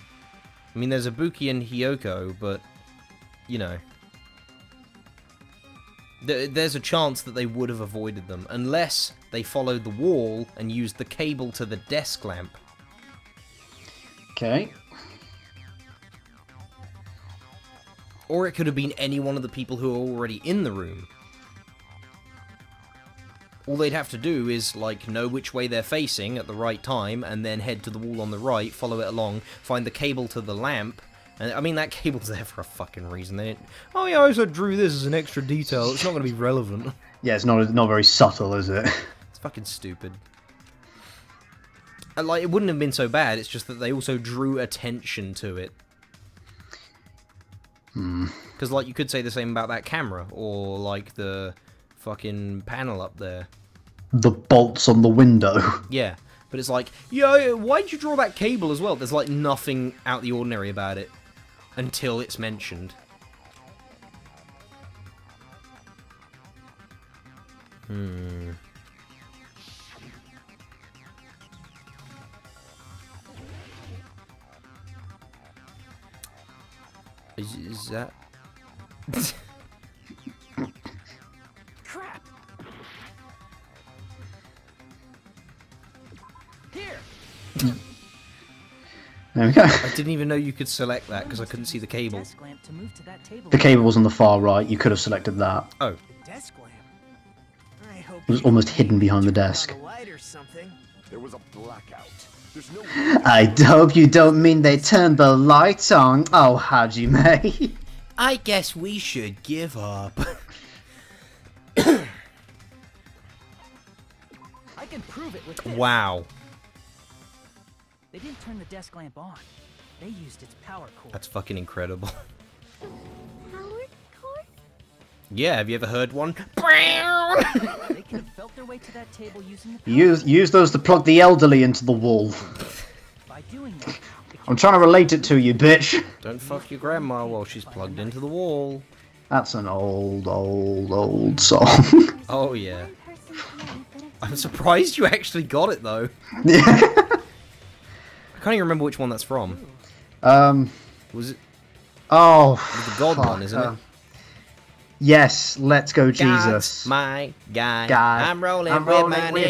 I mean, there's Ibuki and Hiyoko, but, you know... There's a chance that they would have avoided them, unless they followed the wall and used the cable to the desk lamp. Okay. Or it could have been any one of the people who are already in the room. All they'd have to do is, like, know which way they're facing at the right time, and then head to the wall on the right, follow it along, find the cable to the lamp, and, I mean, that cable's there for a fucking reason. They didn't, oh yeah, I also drew this as an extra detail, it's not going to be relevant. Yeah, it's not very subtle, is it? It's fucking stupid. And, like, it wouldn't have been so bad, it's just that they also drew attention to it. Because, like, you could say the same about that camera, or, like, the fucking panel up there. The bolts on the window. Yeah, but it's like, yo, why'd you draw that cable as well? There's, like, nothing out the ordinary about it. Until it's mentioned. Is that... Crap! Here! There we go. I didn't even know you could select that because I couldn't see the cable. Desk lamp to move to that table. The cable was on the far right. You could have selected that. Oh. Desk lamp. I hope It was almost hidden behind the desk. light or something. There was a blackout. There's no I hope you don't mean they turned the lights on. Oh, Hajime. I guess we should give up. I can prove it with this. Wow. They didn't turn the desk lamp on. They used its power cord. That's fucking incredible. Howard cord? Yeah, have you ever heard one? They could have felt their way to that table using the power Use those to plug the elderly into the wall. By doing that, I'm trying to relate it to you, bitch. Don't fuck your grandma while she's plugged into the wall. That's an old song. Oh, yeah. I'm surprised you actually got it, though. Yeah. I can't even remember which one that's from. Was it... Oh. The gold one, isn't it? Yes, let's go, God's Jesus. my guy. God. I'm rolling with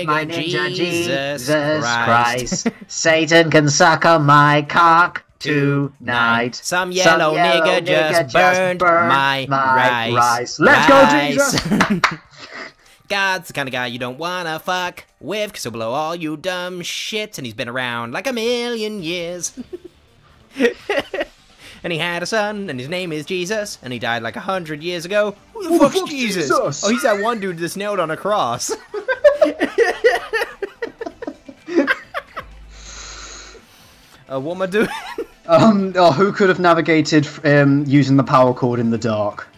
my nigga, Jesus Christ. Satan can suck on my cock tonight. Some yellow nigga just burned my rice. Let's go, Jesus! God's the kind of guy you don't wanna fuck with, 'cause he'll blow all you dumb shit, and he's been around like a million years. And he had a son, and his name is Jesus, and he died like 100 years ago. Who the fuck's Jesus? Oh, he's that one dude that's nailed on a cross. What am I doing? Who could have navigated using the power cord in the dark?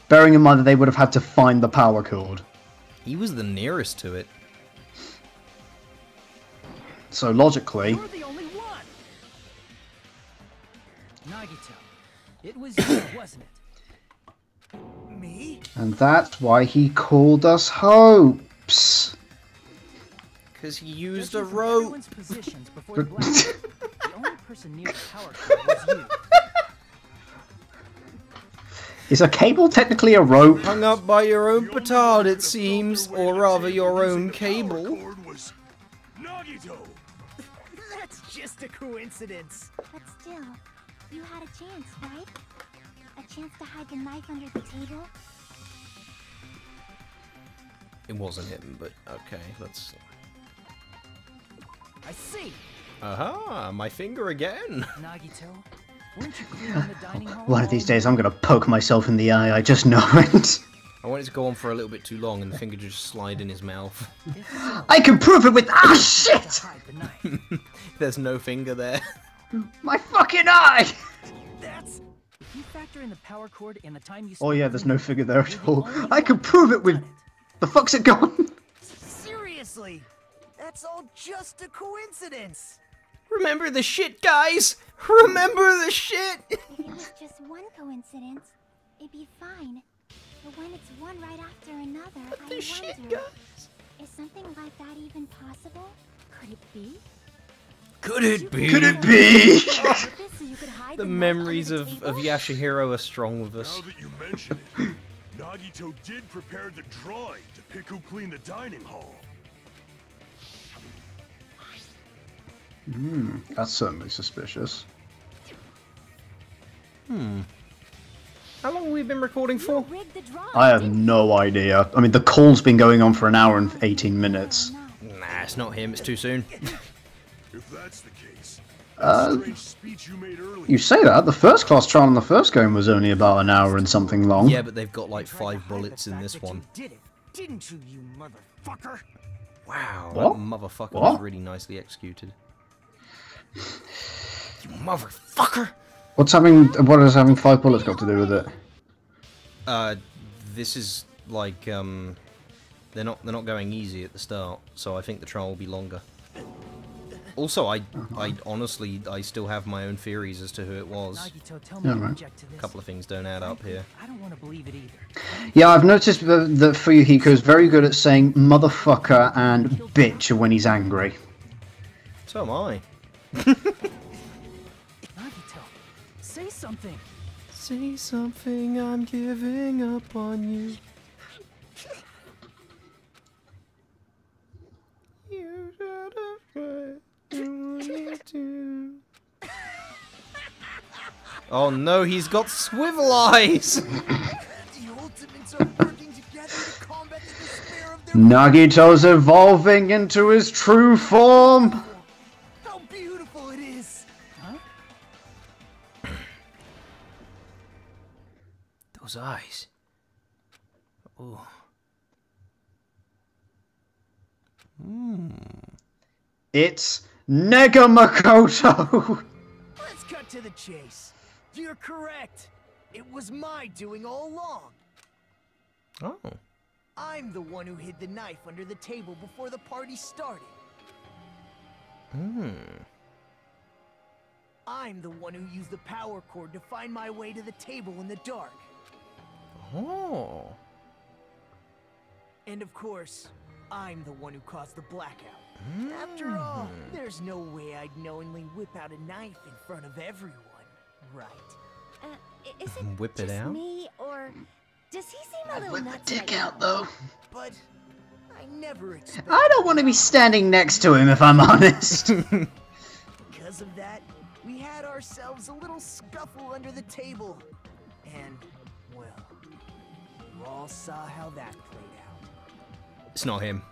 Bearing in mind that they would have had to find the power cord. He was the nearest to it. So logically... You're the only one! Nagito, it was you, wasn't it? Me? And that's why he called us Hopes. Because he used a Judging from rope. everyone's positions before the blackout, the only person near the power cord was you. Is a cable technically a rope? Hung up by your own petard, it seems, or rather your own cable. Nagito. That's just just a coincidence. But still, you had a chance, right? A chance to hide the knife under the table? It wasn't him, but okay, let's... I see. Aha, my finger again. Nagito, weren't you clear on the dining hall? One of these days I'm gonna poke myself in the eye, I just know it. I wanted to go on for a little bit too long and the finger just slide in his mouth. I can prove it with— ah, shit! There's no finger there. My fucking eye! That's... If you factor in the power cord and the time you Oh yeah, there's no figure there at all. I can prove it with— the fuck's it gone? Seriously, that's all just a coincidence. Remember the shit, guys! Remember the shit! If it was just one coincidence, it'd be fine. But when it's one right after another, I wonder, shit, guys. Is something like that even possible? Could it be? Could it be? Could it be? The memories of Yashihiro are strong with us. Now that you mention it, Nagito did prepare the drawing to pick who cleaned the dining hall. That's certainly suspicious. How long have we been recording for? I have no idea. I mean, the call's been going on for an hour and 18 minutes. Nah, it's not him, it's too soon. If that's the case, You say that, the first class trial in the first game was only about an hour and something long. Yeah, but they've got like 5 bullets in this one. Didn't you, you motherfucker? Wow, What? that motherfucker What? was really nicely executed. You motherfucker! What has having 5 bullets got to do with it? This is like, they're not going easy at the start, so I think the trial will be longer. Also, I honestly, I still have my own theories as to who it was. Nagito, tell me Yeah, you right. object to this. A couple of things don't add up here. I don't want to believe it either. Yeah, I've noticed that Fuyuhiko is very good at saying motherfucker and bitch when he's angry. So am I. Nagito, say something. Say something, I'm giving up on you. You should have Oh no, he's got swivel eyes! Nagito's evolving into his true form! How beautiful it is! Huh? Those eyes. Ooh. It's Negamakoto! Let's cut to the chase. You're correct. It was my doing all along. Oh. I'm the one who hid the knife under the table before the party started. I'm the one who used the power cord to find my way to the table in the dark. Oh. And of course, I'm the one who caused the blackout. After all, there's no way I'd knowingly whip out a knife in front of everyone, right? Is it Whip it just out? me, or does he seem a little Whip the nuts dick right out, now? though. But I never expected. I don't want to be standing next to him, if I'm honest. Because of that, we had ourselves a little scuffle under the table. And, well, you all saw how that played out. It's not him.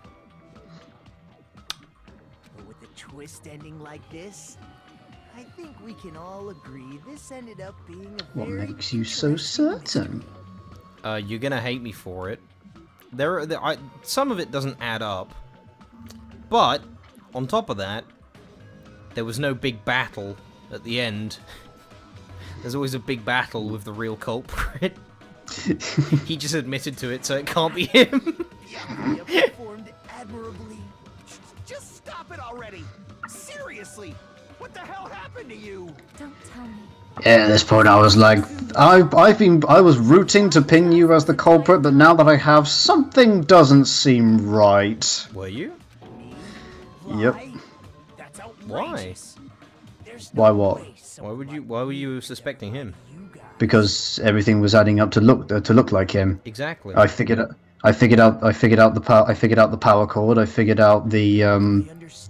But with a twist ending like this, I think we can all agree this ended up being a What very makes you so certain? You're gonna hate me for it. Some of it doesn't add up. But, on top of that, there was no big battle at the end. There's always a big battle with the real culprit. He just admitted to it, so it can't be him. You performed admirably. Just stop it already! Seriously! What the hell happened to you? Don't tell me. Yeah, at this point I was like, I was rooting to pin you as the culprit, but now that I have, something doesn't seem right. Were you? Yep. That's Why? outrageous. There's Why no what? way someone Why were you suspecting him? you guys. Because everything was adding up to look like him. Exactly. I figured I figured out the power cord. I figured out the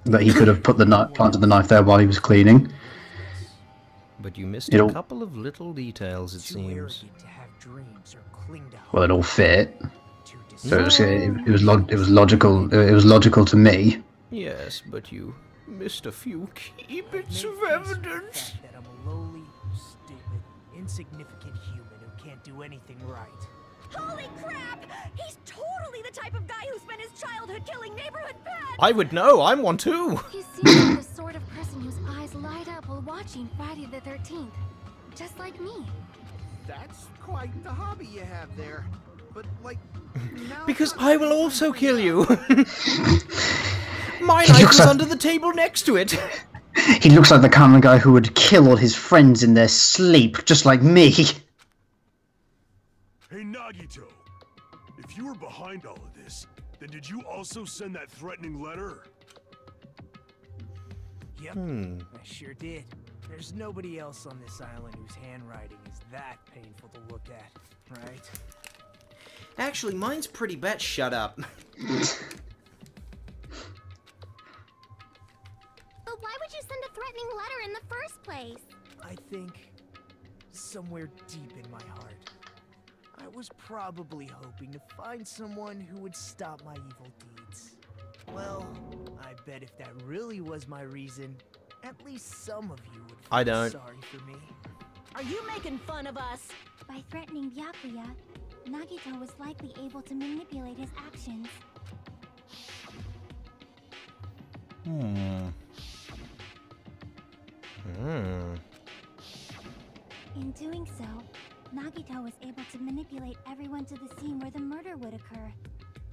that he could have put the planted the knife there while he was cleaning. But you missed a couple of little details, it seems. Well, it all fit. So it was logical. It was logical to me. Yes, but you missed a few key bits of evidence. That I'm a lowly, stupid, insignificant human who can't do anything right. Holy crap! He's totally the type of guy who spent his childhood killing neighborhood pets! I would know, I'm one too! He seems like the sort of person whose eyes light up while watching Friday the 13th. Just like me. That's quite the hobby you have there. But, like... Because I will also kill you! My knife was under the table next to it! He looks like the kind of guy who would kill all his friends in their sleep, just like me. Hey, Nagito. If you were behind all of this, then did you also send that threatening letter? Yep, I sure did. There's nobody else on this island whose handwriting is that painful to look at, right? Actually, mine's pretty bad. Shut up. But why would you send a threatening letter in the first place? I think somewhere deep in my heart, I was probably hoping to find someone who would stop my evil deeds. Well, I bet if that really was my reason, at least some of you would feel sorry for me. Are you making fun of us? By threatening Byakuya, Nagito was likely able to manipulate his actions. In doing so, Nagito was able to manipulate everyone to the scene where the murder would occur.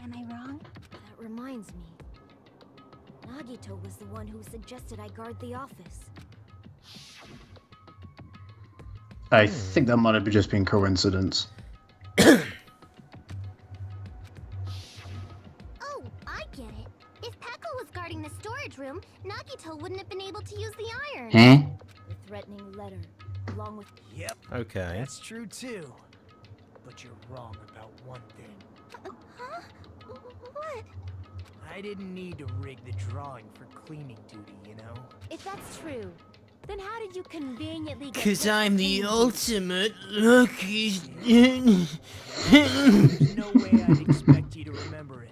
Am I wrong? That reminds me. Nagito was the one who suggested I guard the office. I think that might have just been coincidence. Oh, I get it. If Peko was guarding the storage room, Nagito wouldn't have been able to use the iron. Huh? The threatening letter, along with... Yep. Okay. That's true too. But you're wrong about one thing. Huh? What? I didn't need to rig the drawing for cleaning duty, you know? If that's true, then how did you conveniently get... 'Cause I'm the ultimate lucky... There's no way I'd expect you to remember it.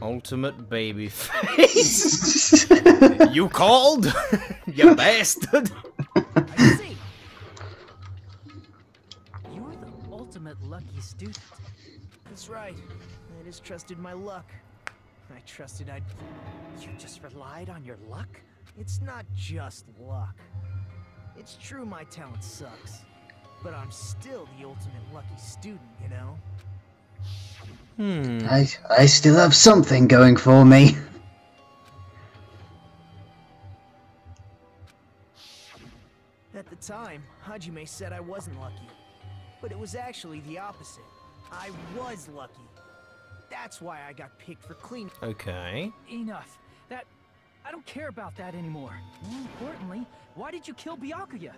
Ultimate baby face. You called? You bastard. I see. You're the ultimate lucky student. That's right. I just trusted my luck. I trusted I'd... You just relied on your luck? It's not just luck. It's true my talent sucks. But I'm still the ultimate lucky student, you know? I still have something going for me. At the time, Hajime said I wasn't lucky. But it was actually the opposite. I was lucky. That's why I got picked for cleaning. Okay. Enough. I don't care about that anymore. More importantly, why did you kill Byakuya?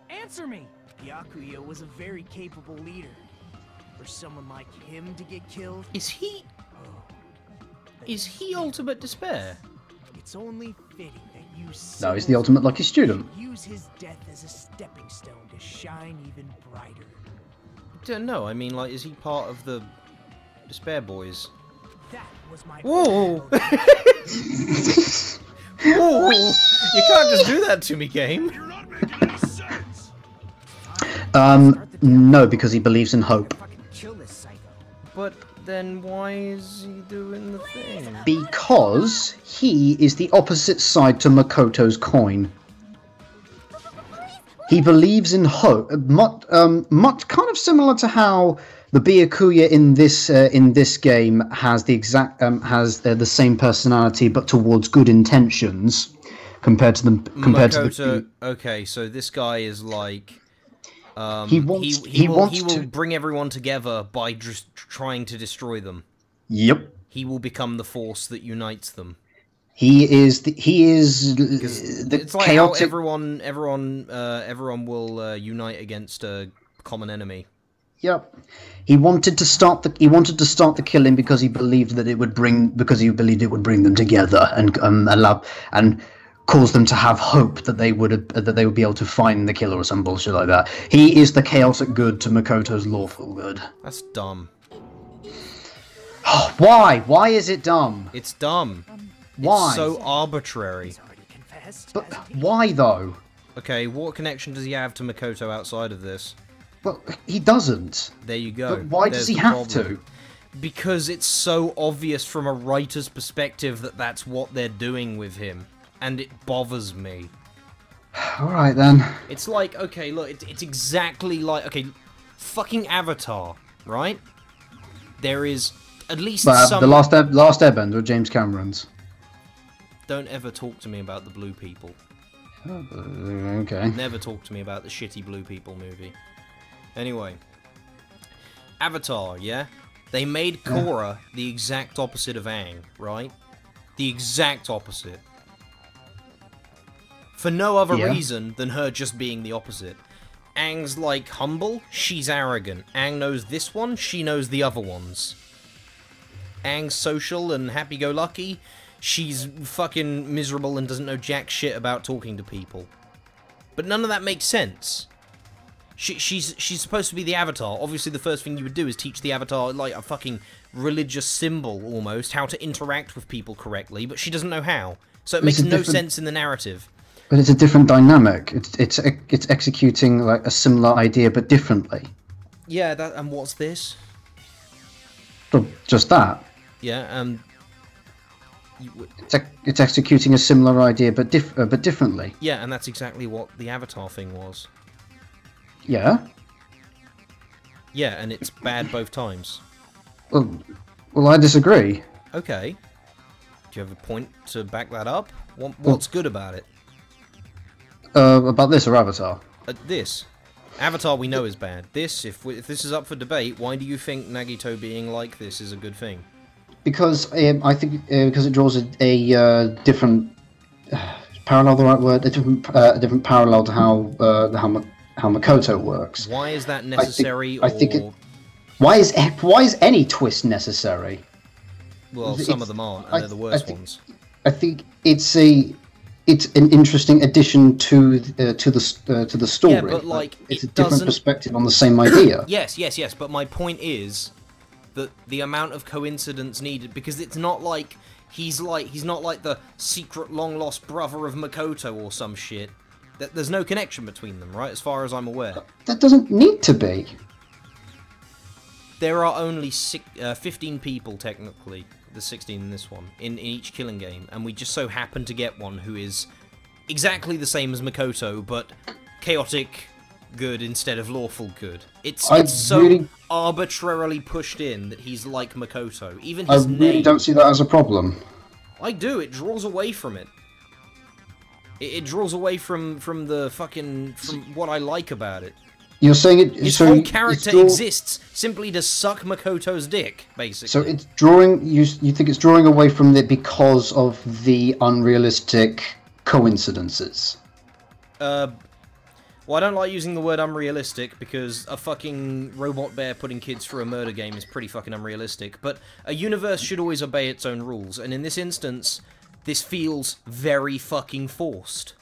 Answer me! Byakuya was a very capable leader. For someone like him to get killed... Is he ultimate despair? It's only fitting that you... No, he's the ultimate lucky student. Use his death as a stepping stone to shine even brighter. No, I mean, like, is he part of the Despair Boys? That was my... Whoa! Whoa! You can't just do that to me, game. You're not making any sense. No, because he believes in hope. But then why is he doing the thing? Because he is the opposite side to Makoto's coin. He believes in hope, much kind of similar to how the Byakuya in this game has the exact the same personality, but towards good intentions, compared to the. Okay, so this guy is like. He will bring everyone together by just trying to destroy them. Yep. He will become the force that unites them. He is the It's like chaotic. how everyone will unite against a common enemy. Yep. He wanted to start the killing because he believed that it would bring them together and allow and cause them to have hope that they would be able to find the killer or some bullshit like that. He is the chaotic good to Makoto's lawful good. That's dumb. Why? Why is it dumb? It's dumb. Why? It's so arbitrary. But why though? Okay, what connection does he have to Makoto outside of this? Well, he doesn't. There you go. But why There's does he the have problem. to? Because it's so obvious from a writer's perspective that that's what they're doing with him. And it bothers me. Alright then. It's like, okay, look, it's exactly like, okay, fucking Avatar, right? There is at least some... The last Airbender, James Cameron's. Don't ever talk to me about the blue people. Okay. Never talk to me about the shitty blue people movie. Anyway. Avatar, yeah? They made Korra the exact opposite of Aang, right? The exact opposite. For no other reason than her just being the opposite. Aang's, like, humble, she's arrogant. Aang knows this one, she knows the other ones. Aang's social and happy-go-lucky, she's fucking miserable and doesn't know jack shit about talking to people. But none of that makes sense. She's supposed to be the Avatar. Obviously, the first thing you would do is teach the Avatar, like, a fucking religious symbol, almost, how to interact with people correctly, but she doesn't know how. So it makes no sense in the narrative. But it's a different dynamic. It's executing, like, a similar idea, but differently. Yeah, and what's this? Well, just that. Yeah, It's executing a similar idea, but differently. Yeah, and that's exactly what the Avatar thing was. Yeah? Yeah, and it's bad both times. Well, I disagree. Okay. Do you have a point to back that up? What's good about it? About this or Avatar? This. Avatar we know is bad. This, if this is up for debate, why do you think Nagito being like this is a good thing? Because I think because it draws a different parallel. The right word? A different parallel to how Makoto works. Why is that necessary? Why is any twist necessary? Well, some of them aren't, and they're the worst ones. I think it's an interesting addition to the story. Yeah, but like it's a different perspective on the same idea. Yes. But my point is that the amount of coincidence needed, because it's not like he's not like the secret long lost brother of Makoto or some shit. There's no connection between them, right? As far as I'm aware. That doesn't need to be. There are only 15 people technically. There's 16 in this one, in each killing game, and we just so happen to get one who is exactly the same as Makoto, but chaotic good instead of lawful good. It's so really arbitrarily pushed in that he's like Makoto. Even his name... I really don't see that as a problem. I do. It draws away from it. It draws away from the fucking... from what I like about it. You're saying it... His whole character exists simply to suck Makoto's dick, basically. So it's drawing... You think it's drawing away from it because of the unrealistic coincidences? Well, I don't like using the word unrealistic, because a fucking robot bear putting kids through a murder game is pretty fucking unrealistic. But a universe should always obey its own rules, and in this instance, this feels very fucking forced.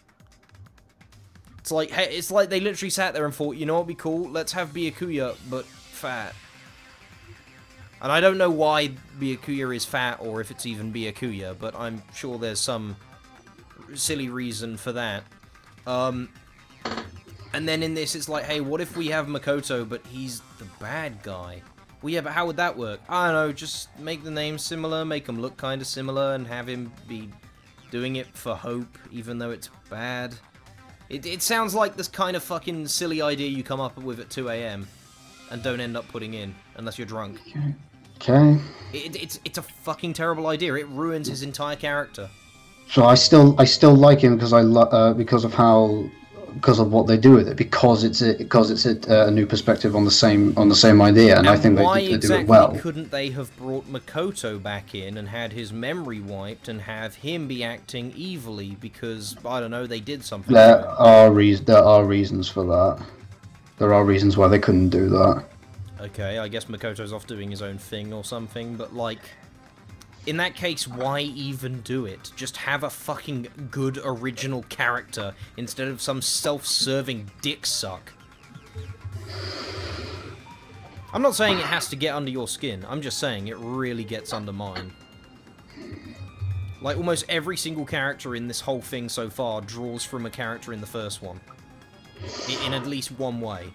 It's like, hey, it's like they literally sat there and thought, you know what'd be cool? Let's have Byakuya, but fat. And I don't know why Byakuya is fat, or if it's even Byakuya, but I'm sure there's some silly reason for that. And then in this, it's like, hey, what if we have Makoto, but he's the bad guy? Well, yeah, but how would that work? I don't know, just make the names similar, make them look kind of similar, and have him be doing it for hope, even though it's bad. It sounds like this kind of fucking silly idea you come up with at 2 AM and don't end up putting in, unless you're drunk. Okay. It's a fucking terrible idea. It ruins his entire character. So I still like him because because of how what they do with it, because it's a new perspective on the same idea, and I think they do it well. Why couldn't they have brought Makoto back in and had his memory wiped and have him be acting evilly because, I don't know, they did something? There are reasons for that. There are reasons why they couldn't do that. Okay, I guess Makoto's off doing his own thing or something, but like, in that case, why even do it? Just have a fucking good original character instead of some self-serving dick suck. I'm not saying it has to get under your skin, I'm just saying it really gets under mine. Like, almost every single character in this whole thing so far draws from a character in the first one. In at least one way.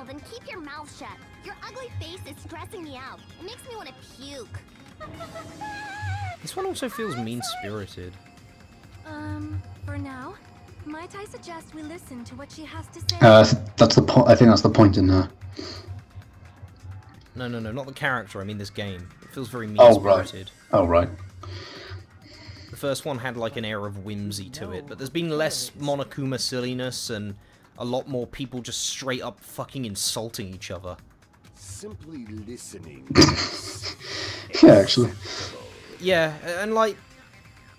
Then keep your mouth shut. Your ugly face is stressing me out. It makes me want to puke. This one also feels mean-spirited. For now, might I suggest we listen to what she has to say? That's the point. I think that's the point in there. No, not the character. I mean this game. It feels very mean-spirited. Oh, right. The first one had like an air of whimsy to it, but there's been less Monokuma silliness and a lot more people just straight up fucking insulting each other. Simply listening. Yeah, actually. Yeah, and like,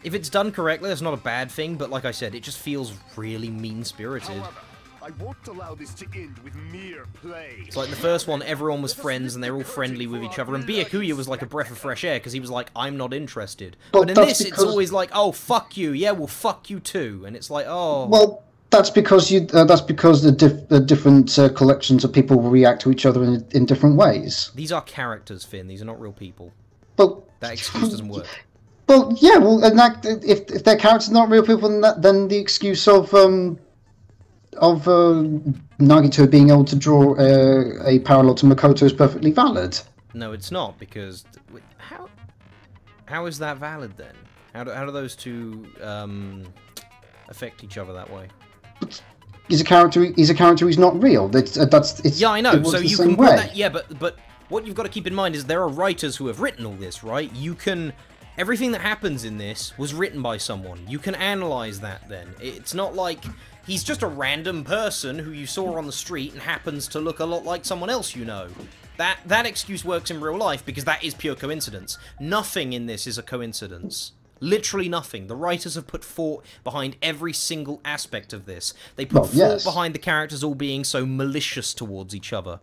if it's done correctly, that's not a bad thing, but like I said, it just feels really mean-spirited. However, I won't allow this to end with mere play. It's like the first one, everyone was friends and they're all friendly with each other, and Byakuya was like a breath of fresh air because he was like, I'm not interested. But in this, it's always like, oh, fuck you, yeah, well, fuck you too, and it's like, oh... Well, that's because the different collections of people react to each other in different ways. These are characters, Finn. These are not real people. But that excuse doesn't work. Well, yeah. Well, and that, if their characters are not real people, then the excuse of Nagito being able to draw a parallel to Makoto is perfectly valid. No, it's not, because how is that valid then? How do those two affect each other that way? He's a character. He's a character who's not real. Yeah, I know. So you can put that. Yeah, but what you've got to keep in mind is there are writers who have written all this, right? You can. Everything that happens in this was written by someone. You can analyze that then. It's not like he's just a random person who you saw on the street and happens to look a lot like someone else you know. That excuse works in real life because that is pure coincidence. Nothing in this is a coincidence. Literally nothing. The writers have put thought behind every single aspect of this. They put thought behind the characters all being so malicious towards each other.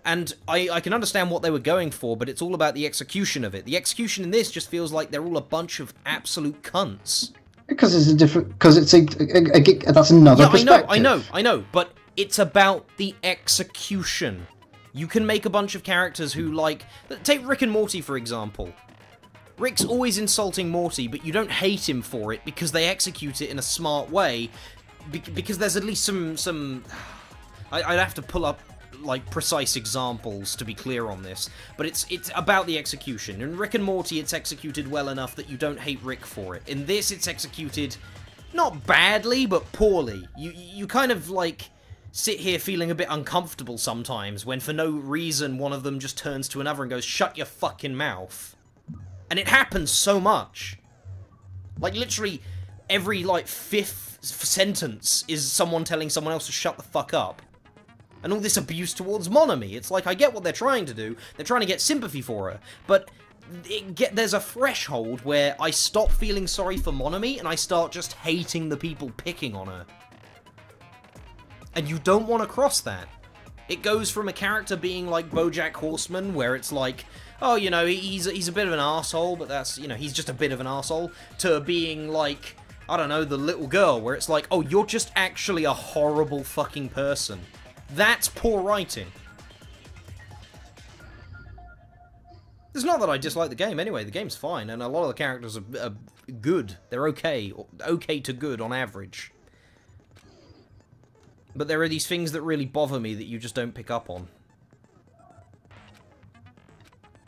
And I can understand what they were going for, but it's all about the execution of it. The execution in this just feels like they're all a bunch of absolute cunts. Because it's a different... Because it's that's another perspective. I know, but it's about the execution. You can make a bunch of characters who, like... Take Rick and Morty, for example. Rick's always insulting Morty, but you don't hate him for it because they execute it in a smart way. Because there's at least some... I'd have to pull up, like, precise examples to be clear on this. But it's about the execution. In Rick and Morty, it's executed well enough that you don't hate Rick for it. In this, it's executed not badly, but poorly. You kind of, like, sit here feeling a bit uncomfortable sometimes when for no reason one of them just turns to another and goes, "Shut your fucking mouth." And it happens so much. Like, literally, every, like, fifth sentence is someone telling someone else to shut the fuck up. And all this abuse towards Monomi. It's like, I get what they're trying to do. They're trying to get sympathy for her. But there's a threshold where I stop feeling sorry for Monomi and I start just hating the people picking on her. And you don't want to cross that. It goes from a character being like BoJack Horseman, where it's like, oh, you know, he's a bit of an arsehole, but that's, you know, he's just a bit of an arsehole, to being like, I don't know, the little girl, where it's like, oh, you're just actually a horrible fucking person. That's poor writing. It's not that I dislike the game anyway, the game's fine, and a lot of the characters are good. They're okay to good on average. But there are these things that really bother me that you just don't pick up on.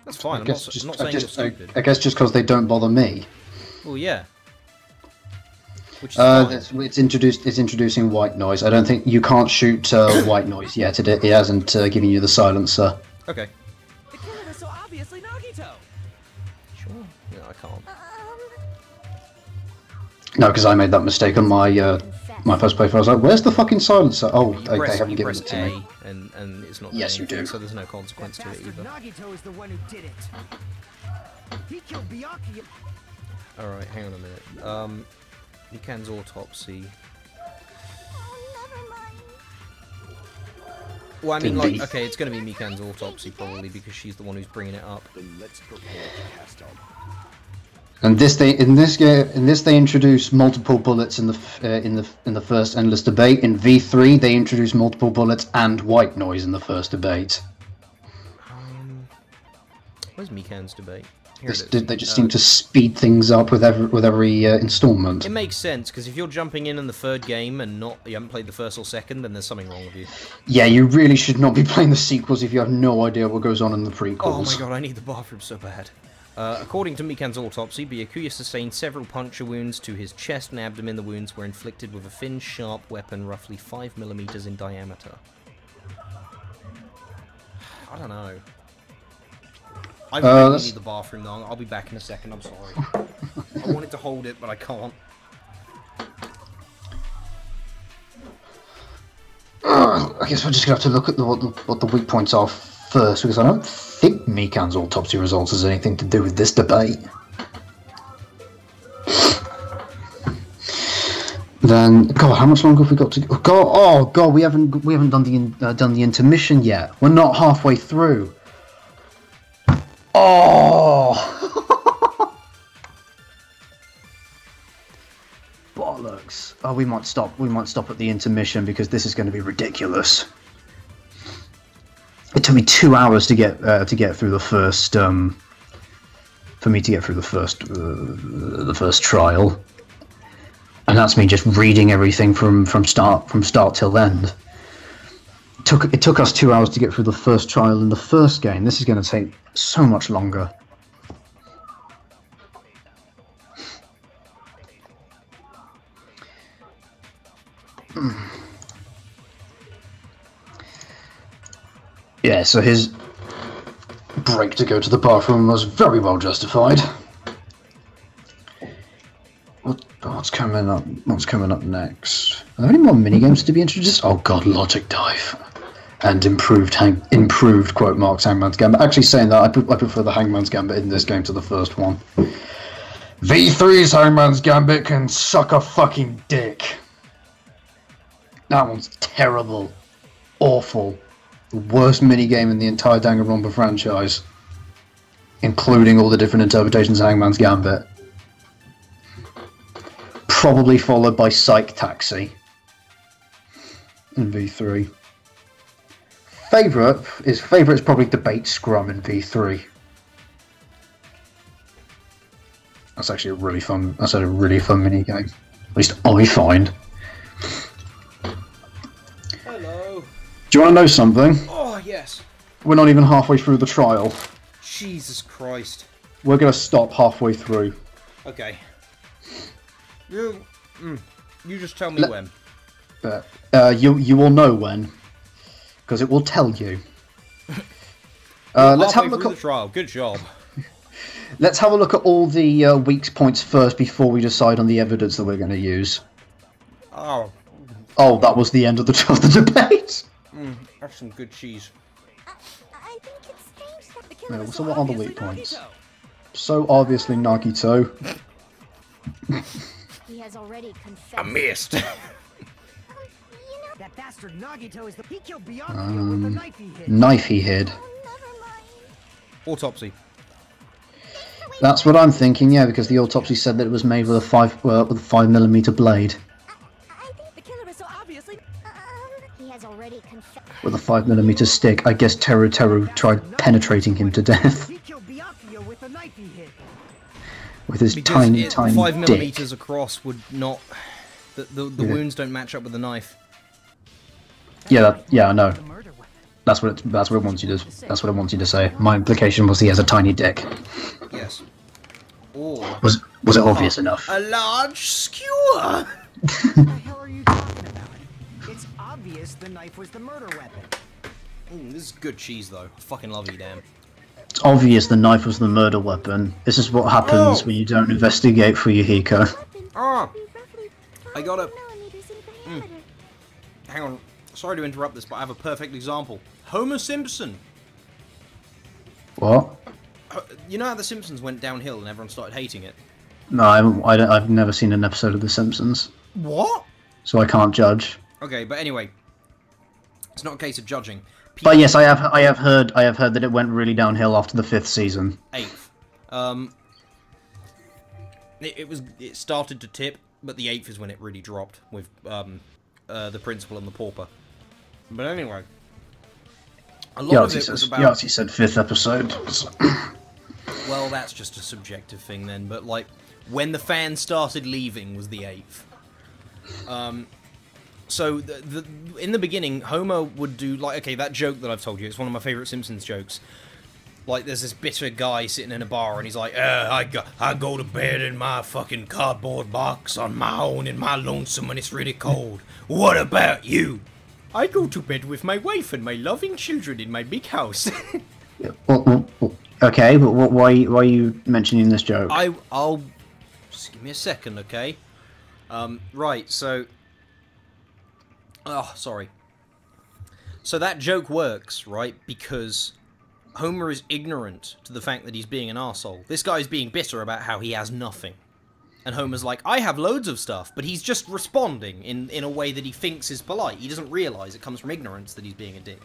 That's fine, I'm not saying you're stupid. I guess just because they don't bother me. Well, yeah. Which is fine. It's introducing white noise. I don't think you can't shoot white noise yet. It hasn't given you the silencer. Okay. The killer is so Nagito! Sure. No, I can't. No, because I made that mistake on my my first playthrough. I was like, "Where's the fucking silencer?" Oh, they haven't given it to me. And it's not. Yes, you do. So there's no consequence to it either. Nagito is the one who did it. He killed Byakuya. All right, hang on a minute. Mikan's autopsy. Well, I mean, like, okay, it's going to be Mikan's autopsy probably because she's the one who's bringing it up. Then let's prepare to cast on. And in this they introduce multiple bullets in the first endless debate. In V3 they introduce multiple bullets and white noise in the first debate. Where's Mikan's debate? They just seem to speed things up with every installment. It makes sense because if you're jumping in the third game and you haven't played the first or second, then there's something wrong with you. Yeah, you really should not be playing the sequels if you have no idea what goes on in the prequels. Oh my god, I need the bathroom so bad. According to Mikan's autopsy, Byakuya sustained several puncture wounds to his chest and abdomen. The wounds were inflicted with a thin, sharp weapon roughly 5 mm in diameter. I don't know. I really need the bathroom though. I'll be back in a second, I'm sorry. I wanted to hold it, but I can't. I guess we're just going to have to look at what the weak points are first, because I don't think Mikan's autopsy results has anything to do with this debate. Then, God, how much longer have we got to go? God, oh God, we haven't done the intermission yet. We're not halfway through. Oh, bollocks! Oh, we might stop. We might stop at the intermission because this is going to be ridiculous. It took me 2 hours to get through the first for me to get through the first trial, and that's me just reading everything from start till end. It took us 2 hours to get through the first trial in the first game. This is going to take so much longer. Yeah, so his break to go to the bathroom was very well justified. What's coming up? What's coming up next? Are there any more minigames to be introduced? Oh God, Logic Dive and improved quote marks Hangman's Gambit. Actually, saying that, I prefer the Hangman's Gambit in this game to the first one. V3's Hangman's Gambit can suck a fucking dick. That one's terrible, awful, the worst minigame in the entire Danganronpa franchise, including all the different interpretations of Hangman's Gambit. Probably followed by Psych Taxi in V3. Favorite is probably Debate Scrum in V3. That's actually a really fun. That's a really fun mini game. At least I find. Hello. Do you want to know something? Oh yes. We're not even halfway through the trial. Jesus Christ. We're gonna stop halfway through. Okay. You just tell me when. You will know when, because it will tell you. Let's have a look at the trial. Good job. Let's have a look at all the weak points first before we decide on the evidence that we're going to use. Oh. Oh, that was the end of the debate. That's some good cheese. I think it's strange that the killer So what are the weak points? So obviously Nagito. He has already confessed. I missed. That bastard Nagito is he killed Byakuya with the knife he hid. Knife he hid. Autopsy. That's what I'm thinking, yeah, because the autopsy said that it was made with a 5mm blade. I think the killer is so obviously. He has already confessed. With a 5mm stick. I guess Teru tried penetrating him to death. He killed Byakuya with the knife he hid. With his tiny 5mm dick. across would not. The wounds don't match up with the knife. Yeah, I know. That's what it wants you to. That's what it wants you to say. My implication was he has a tiny dick. Yes. Or was it obvious enough? A large skewer. What the hell are you talking about? It's obvious the knife was the murder weapon. This is good cheese though. I fucking love you, damn. It's obvious the knife was the murder weapon. This is what happens when you don't investigate for Yuhiko. Ah! I got a... Hang on. Sorry to interrupt this, but I have a perfect example. Homer Simpson! What? You know how The Simpsons went downhill and everyone started hating it? No, I've never seen an episode of The Simpsons. What? So I can't judge. Okay, but anyway, it's not a case of judging. But yes, I have heard that it went really downhill after the 5th season. 8th. It started to tip, but the 8th is when it really dropped with the principal and the pauper. But anyway, a lot of it was about. Yahtzee said 5th episode. Well, that's just a subjective thing then. But like, when the fans started leaving was the 8th. So, in the beginning, Homer would do, like, okay, that joke that I've told you, it's one of my favourite Simpsons jokes. Like, there's this bitter guy sitting in a bar, and he's like, I go to bed in my fucking cardboard box on my own in my lonesome when it's really cold. What about you? I go to bed with my wife and my loving children in my big house. Okay, but why are you mentioning this joke? I'll... Just give me a second, okay? Right, so... Oh, sorry. So that joke works, right? Because Homer is ignorant to the fact that he's being an arsehole. This guy's being bitter about how he has nothing. And Homer's like, I have loads of stuff, but he's just responding in a way that he thinks is polite. He doesn't realise it comes from ignorance that he's being a dick.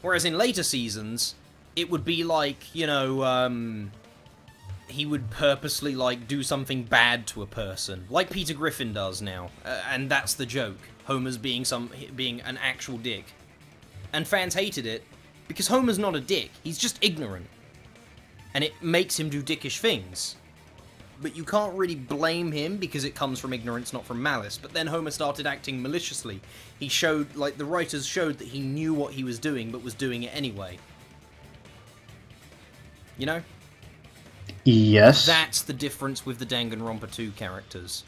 Whereas in later seasons, it would be like, you know, he would purposely, like, do something bad to a person. Like Peter Griffin does now. And that's the joke. Homer's being an actual dick. And fans hated it because Homer's not a dick. He's just ignorant. And it makes him do dickish things. But you can't really blame him because it comes from ignorance, not from malice. But then Homer started acting maliciously. He showed, like, the writers showed that he knew what he was doing, but was doing it anyway. You know? Yes. That's the difference with the Danganronpa 2 characters.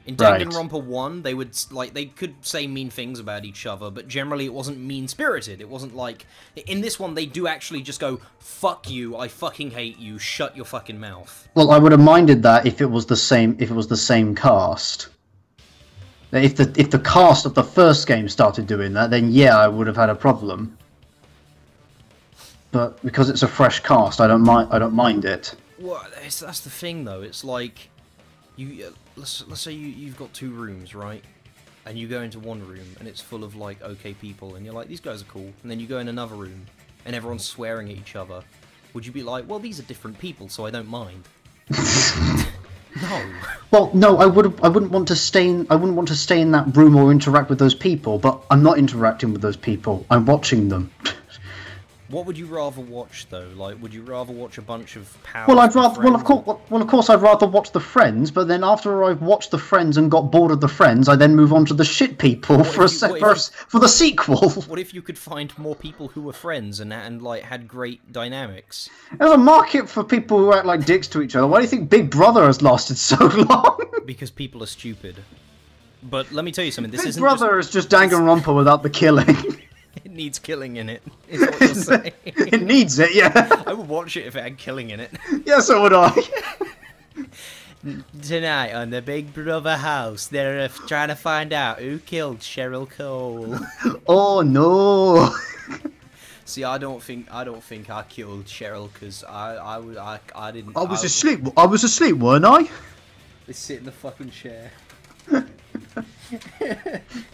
In Danganronpa 1, they would, like, they could say mean things about each other, but generally it wasn't mean-spirited. It wasn't like... In this one, they do actually just go, fuck you, I fucking hate you, shut your fucking mouth. Well, I would have minded that if it was the same cast. If the cast of the first game started doing that, then yeah, I would have had a problem. But because it's a fresh cast, I don't mind it. Well, that's the thing, though. It's like... let's say you've got 2 rooms, right? And you go into one room and it's full of like okay people and you're like, these guys are cool, and then you go in another room and everyone's swearing at each other. Would you be like, well, these are different people, so I don't mind? No. Well, no, I wouldn't want to stay in that room or interact with those people, but I'm not interacting with those people. I'm watching them. What would you rather watch, though? Like, would you rather watch a bunch of power? Well, of course, I'd rather watch the Friends. But then after I've watched the Friends and got bored of the Friends, I then move on to the shit people for the sequel. What if you could find more people who were friends and like had great dynamics? There's a market for people who act like dicks to each other. Why do you think Big Brother has lasted so long? Because people are stupid. But let me tell you something. This Big Brother is just Danganronpa without the killing. It needs killing in it, is what you're saying. It needs it, yeah. I would watch it if it had killing in it. Yeah, so would I. Tonight on the Big Brother house, they're trying to find out who killed Cheryl Cole. Oh no. See, I don't think I killed Cheryl because I didn't. I was asleep, weren't I? They sit in the fucking chair.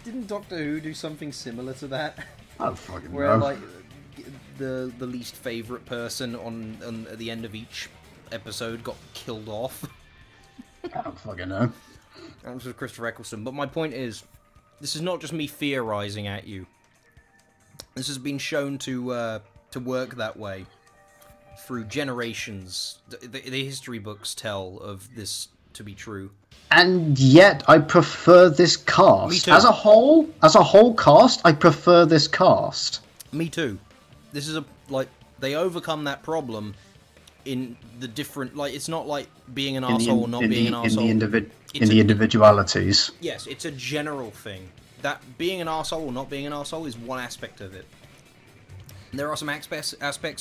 Didn't Doctor Who do something similar to that? I don't fucking Where know. Like the least favourite person at the end of each episode got killed off. I don't fucking know. That was with Christopher Eccleston. But my point is, this is not just me theorising at you. This has been shown to work that way through generations. The history books tell of this to be true. And yet, I prefer this cast. Me too. As a whole cast, I prefer this cast. Me too. This is they overcome that problem in the different, like, it's not like being an arsehole or not being an arsehole. In the individualities. Yes, it's a general thing. That being an arsehole or not being an arsehole is one aspect of it. There are some aspects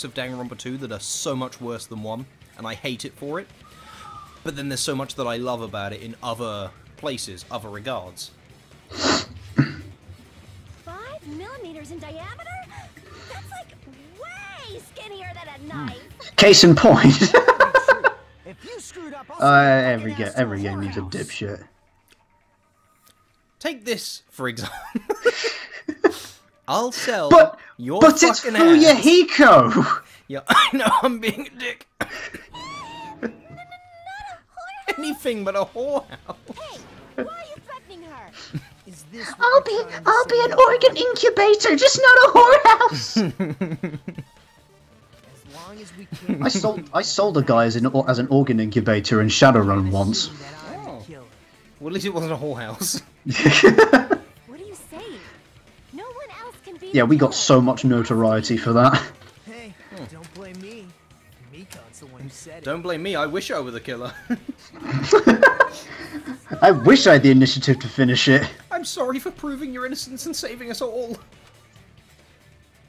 of Danganronpa 2 that are so much worse than 1, and I hate it for it. But then there's so much that I love about it in other places, other regards. 5 millimeters in diameter? That's like way skinnier than a knife. Case in point. If you screwed up, every game needs a dipshit. Take this, for example. I'll sell your But it's fucking Fuyahiko! Yeah, I know, I'm being a dick. Anything but a whorehouse. Hey, why are you threatening her? Is this I'll be an organ incubator, just not a whorehouse! As long as we can. I sold a guy as an organ incubator in Shadowrun once. Oh. Well, at least it wasn't a whorehouse. What are you saying? No one else can be. Yeah, we got so much notoriety for that. Hey, don't blame me. Mikon's the one who said it. Don't blame me, I wish I were the killer. I wish I had the initiative to finish it. I'm sorry for proving your innocence and saving us all.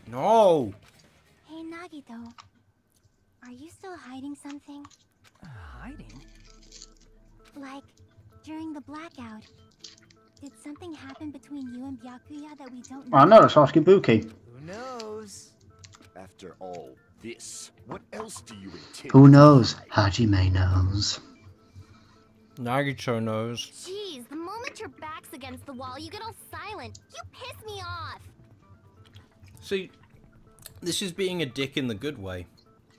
No. Hey, Nagito. Are you still hiding something? Hiding? Like, during the blackout, did something happen between you and Byakuya that we don't know? I know, let's ask Ibuki. Who knows? After all this, what else do you intend? Who knows? Hajime knows. Nagito knows. Jeez, the moment your back's against the wall, you get all silent. You piss me off. See, this is being a dick in the good way.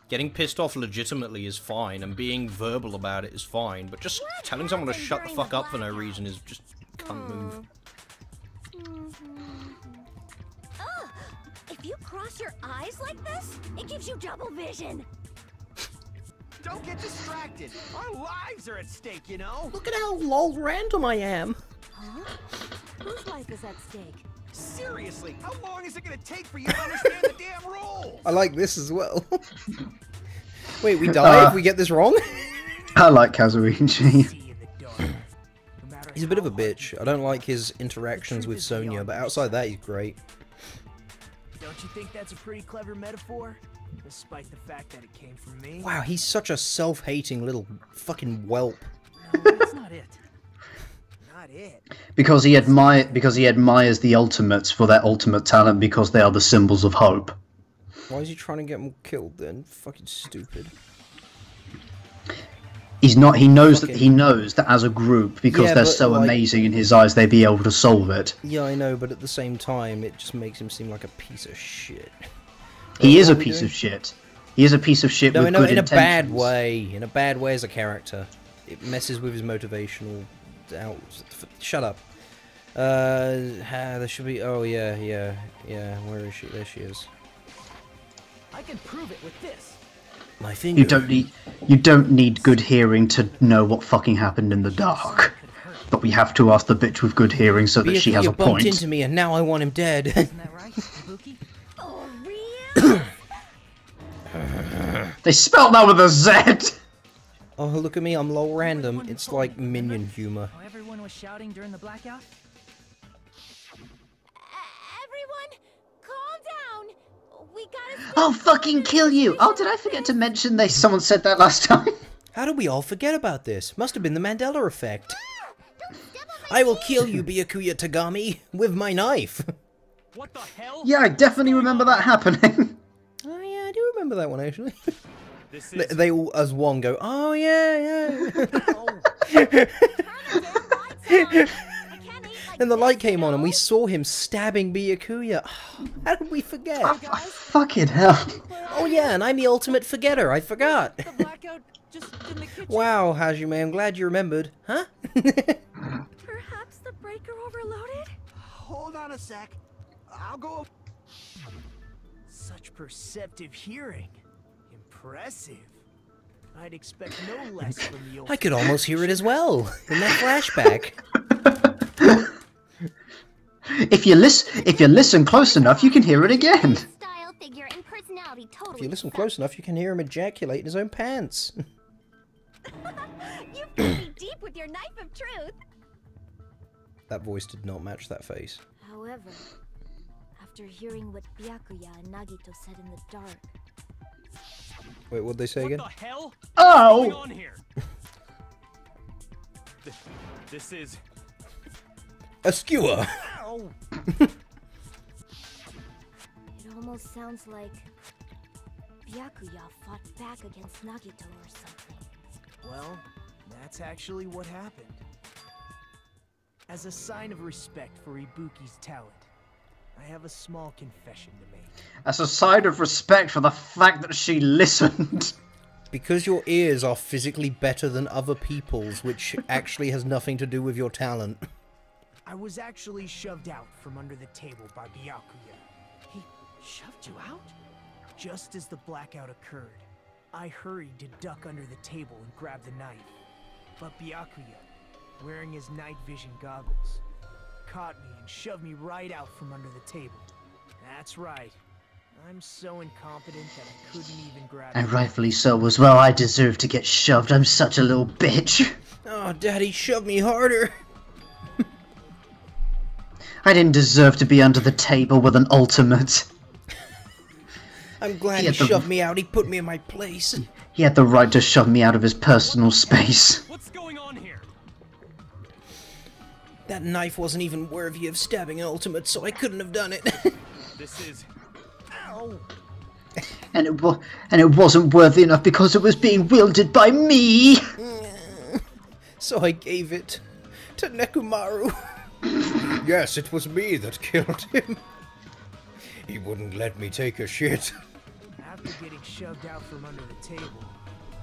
Getting pissed off legitimately is fine, and being verbal about it is fine, but just telling someone to shut the fuck up for no reason is just cunt move. Ugh! If you cross your eyes like this, it gives you double vision. Don't get distracted. Our lives are at stake, you know? Look at how lol random I am. Huh? Whose life is at stake? Seriously, how long is it gonna take for you to understand the damn rules? I like this as well. Wait, we die if we get this wrong? I like Kazuichi. He's a bit of a bitch. I don't like his interactions with Sonya, but outside that he's great. Don't you think that's a pretty clever metaphor? Despite the fact that it came from me. Wow, he's such a self-hating little fucking whelp. No, that's not it. Not it. Because he admires the ultimates for their ultimate talent because they are the symbols of hope. Why is he trying to get them killed then? Fucking stupid. He's not. He knows that as a group, because they're so amazing in his eyes, they'd be able to solve it. Yeah, I know, but at the same time, it just makes him seem like a piece of shit. He is a piece of shit. He is a piece of shit with good intentions. In a bad way. In a bad way as a character. It messes with his motivational. Shut up. There should be. Oh yeah. Where is she? There she is. I can prove it with this. My finger. You don't need good hearing to know what fucking happened in the dark. But we have to ask the bitch with good hearing so that she has a point. Bumped into me and now I want him dead. Isn't that right, Ibuki? Oh, really? They spelled that with a Z! Oh, look at me, I'm low random. It's like minion humor. How everyone was shouting during the blackout? Everyone, calm down. We gotta. I'll fucking kill you! Oh, did I forget to mention someone said that last time? How did we all forget about this? Must have been the Mandela effect. I will kill you, Byakuya Tagami, with my knife. What the hell? Yeah, I definitely remember that happening. Oh yeah, I do remember that one actually. They all, as one, go, oh yeah. Then the light came on and we saw him stabbing Byakuya. How did we forget? Oh, fucking hell. Oh yeah, and I'm the ultimate forgetter, I forgot. Wow, Hajime, I'm glad you remembered. Huh? Perhaps the breaker overloaded? Hold on a sec. I'll go. Such perceptive hearing. Impressive. I'd expect no less from the old. I could almost hear it as well, in that flashback. If you listen close enough, you can hear it again. Style, figure, and personality totally. If you listen close enough, you can hear him ejaculate in his own pants. You've got me deep with your knife of truth. That voice did not match that face. However, after after hearing what Byakuya and Nagito said in the dark. Wait, what'd they say again? What the hell? Oh! What's going on here? This is... A skewer! Ow! It almost sounds like Byakuya fought back against Nagito or something. Well, that's actually what happened. As a sign of respect for Ibuki's talent, I have a small confession to make. As a sign of respect for the fact that she listened. Because your ears are physically better than other people's, which actually has nothing to do with your talent. I was actually shoved out from under the table by Byakuya. He shoved you out? Just as the blackout occurred, I hurried to duck under the table and grab the knife. But Byakuya, wearing his night vision goggles, caught me and shoved me right out from under the table. That's right. I'm so incompetent that I couldn't even grab And rightfully so as well. I deserve to get shoved. I'm such a little bitch. Oh, Daddy, shove me harder. I didn't deserve to be under the table with an ultimate. I'm glad he shoved me out. He put me in my place. He had the right to shove me out of his personal space. What's going on here? That knife wasn't even worthy of stabbing an ultimate, so I couldn't have done it. This is... Ow! And it wasn't worthy enough because it was being wielded by me. So I gave it to Nekomaru. Yes, it was me that killed him. He wouldn't let me take a shit. After getting shoved out from under the table,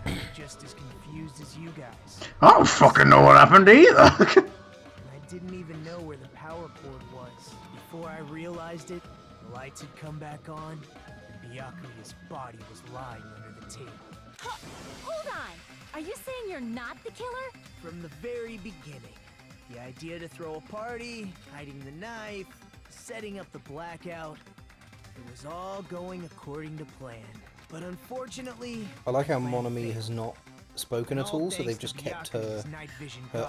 I was just as confused as you guys. I don't fucking know what happened either. I didn't even know where the power cord was. Before I realized it, the lights had come back on, and Byakuya's body was lying under the table. Hold on! Are you saying you're not the killer? From the very beginning, the idea to throw a party, hiding the knife, setting up the blackout, it was all going according to plan. But unfortunately, I like how Monami has not spoken at all, so they've just kept her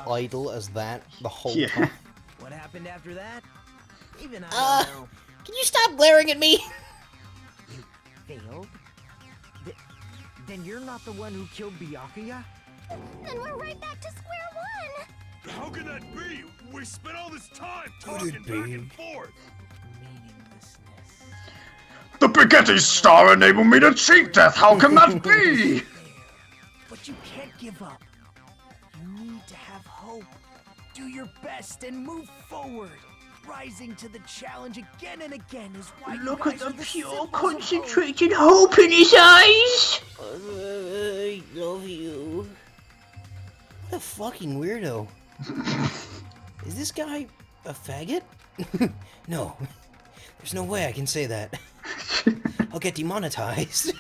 idol as that the whole time. What happened after that? Even I don't know. Can you stop glaring at me? You failed? Then you're not the one who killed Byakuya? Then we're right back to square one! How can that be? We spent all this time talking back and forth! The Spaghetti Star enabled me to cheat death. How can that be? But you can't give up. You need to have hope. Do your best and move forward. Rising to the challenge again and again is why Look at the pure, concentrated hope in his eyes. I love you. What a fucking weirdo. Is this guy a faggot? No. There's no way I can say that. I'll get demonetized.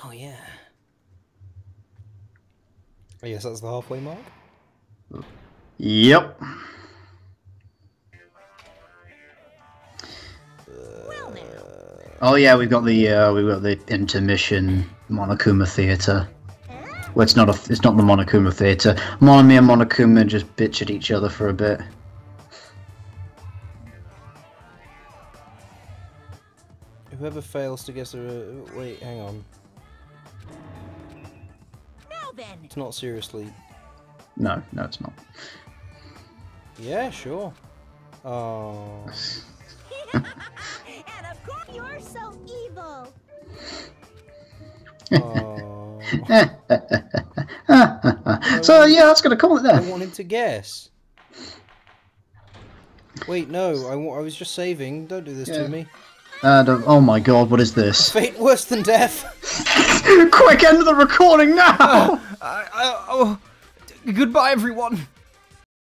Oh yeah. I guess that's the halfway mark. Yep. Oh yeah, we've got the intermission Monokuma Theatre. Well, it's not the Monokuma Theatre. Monami and Monokuma just bitch at each other for a bit. Whoever fails to guess the wait, hang on. Now then. It's not seriously. No, it's not. Yeah, sure. Oh. And of course, you're so evil! Oh. So yeah, that's gonna call it there. I wanted to guess. Wait, no, I was just saving. Don't do this to me. Oh my god, what is this? A fate worse than death. Quick, end of the recording now! Goodbye, everyone.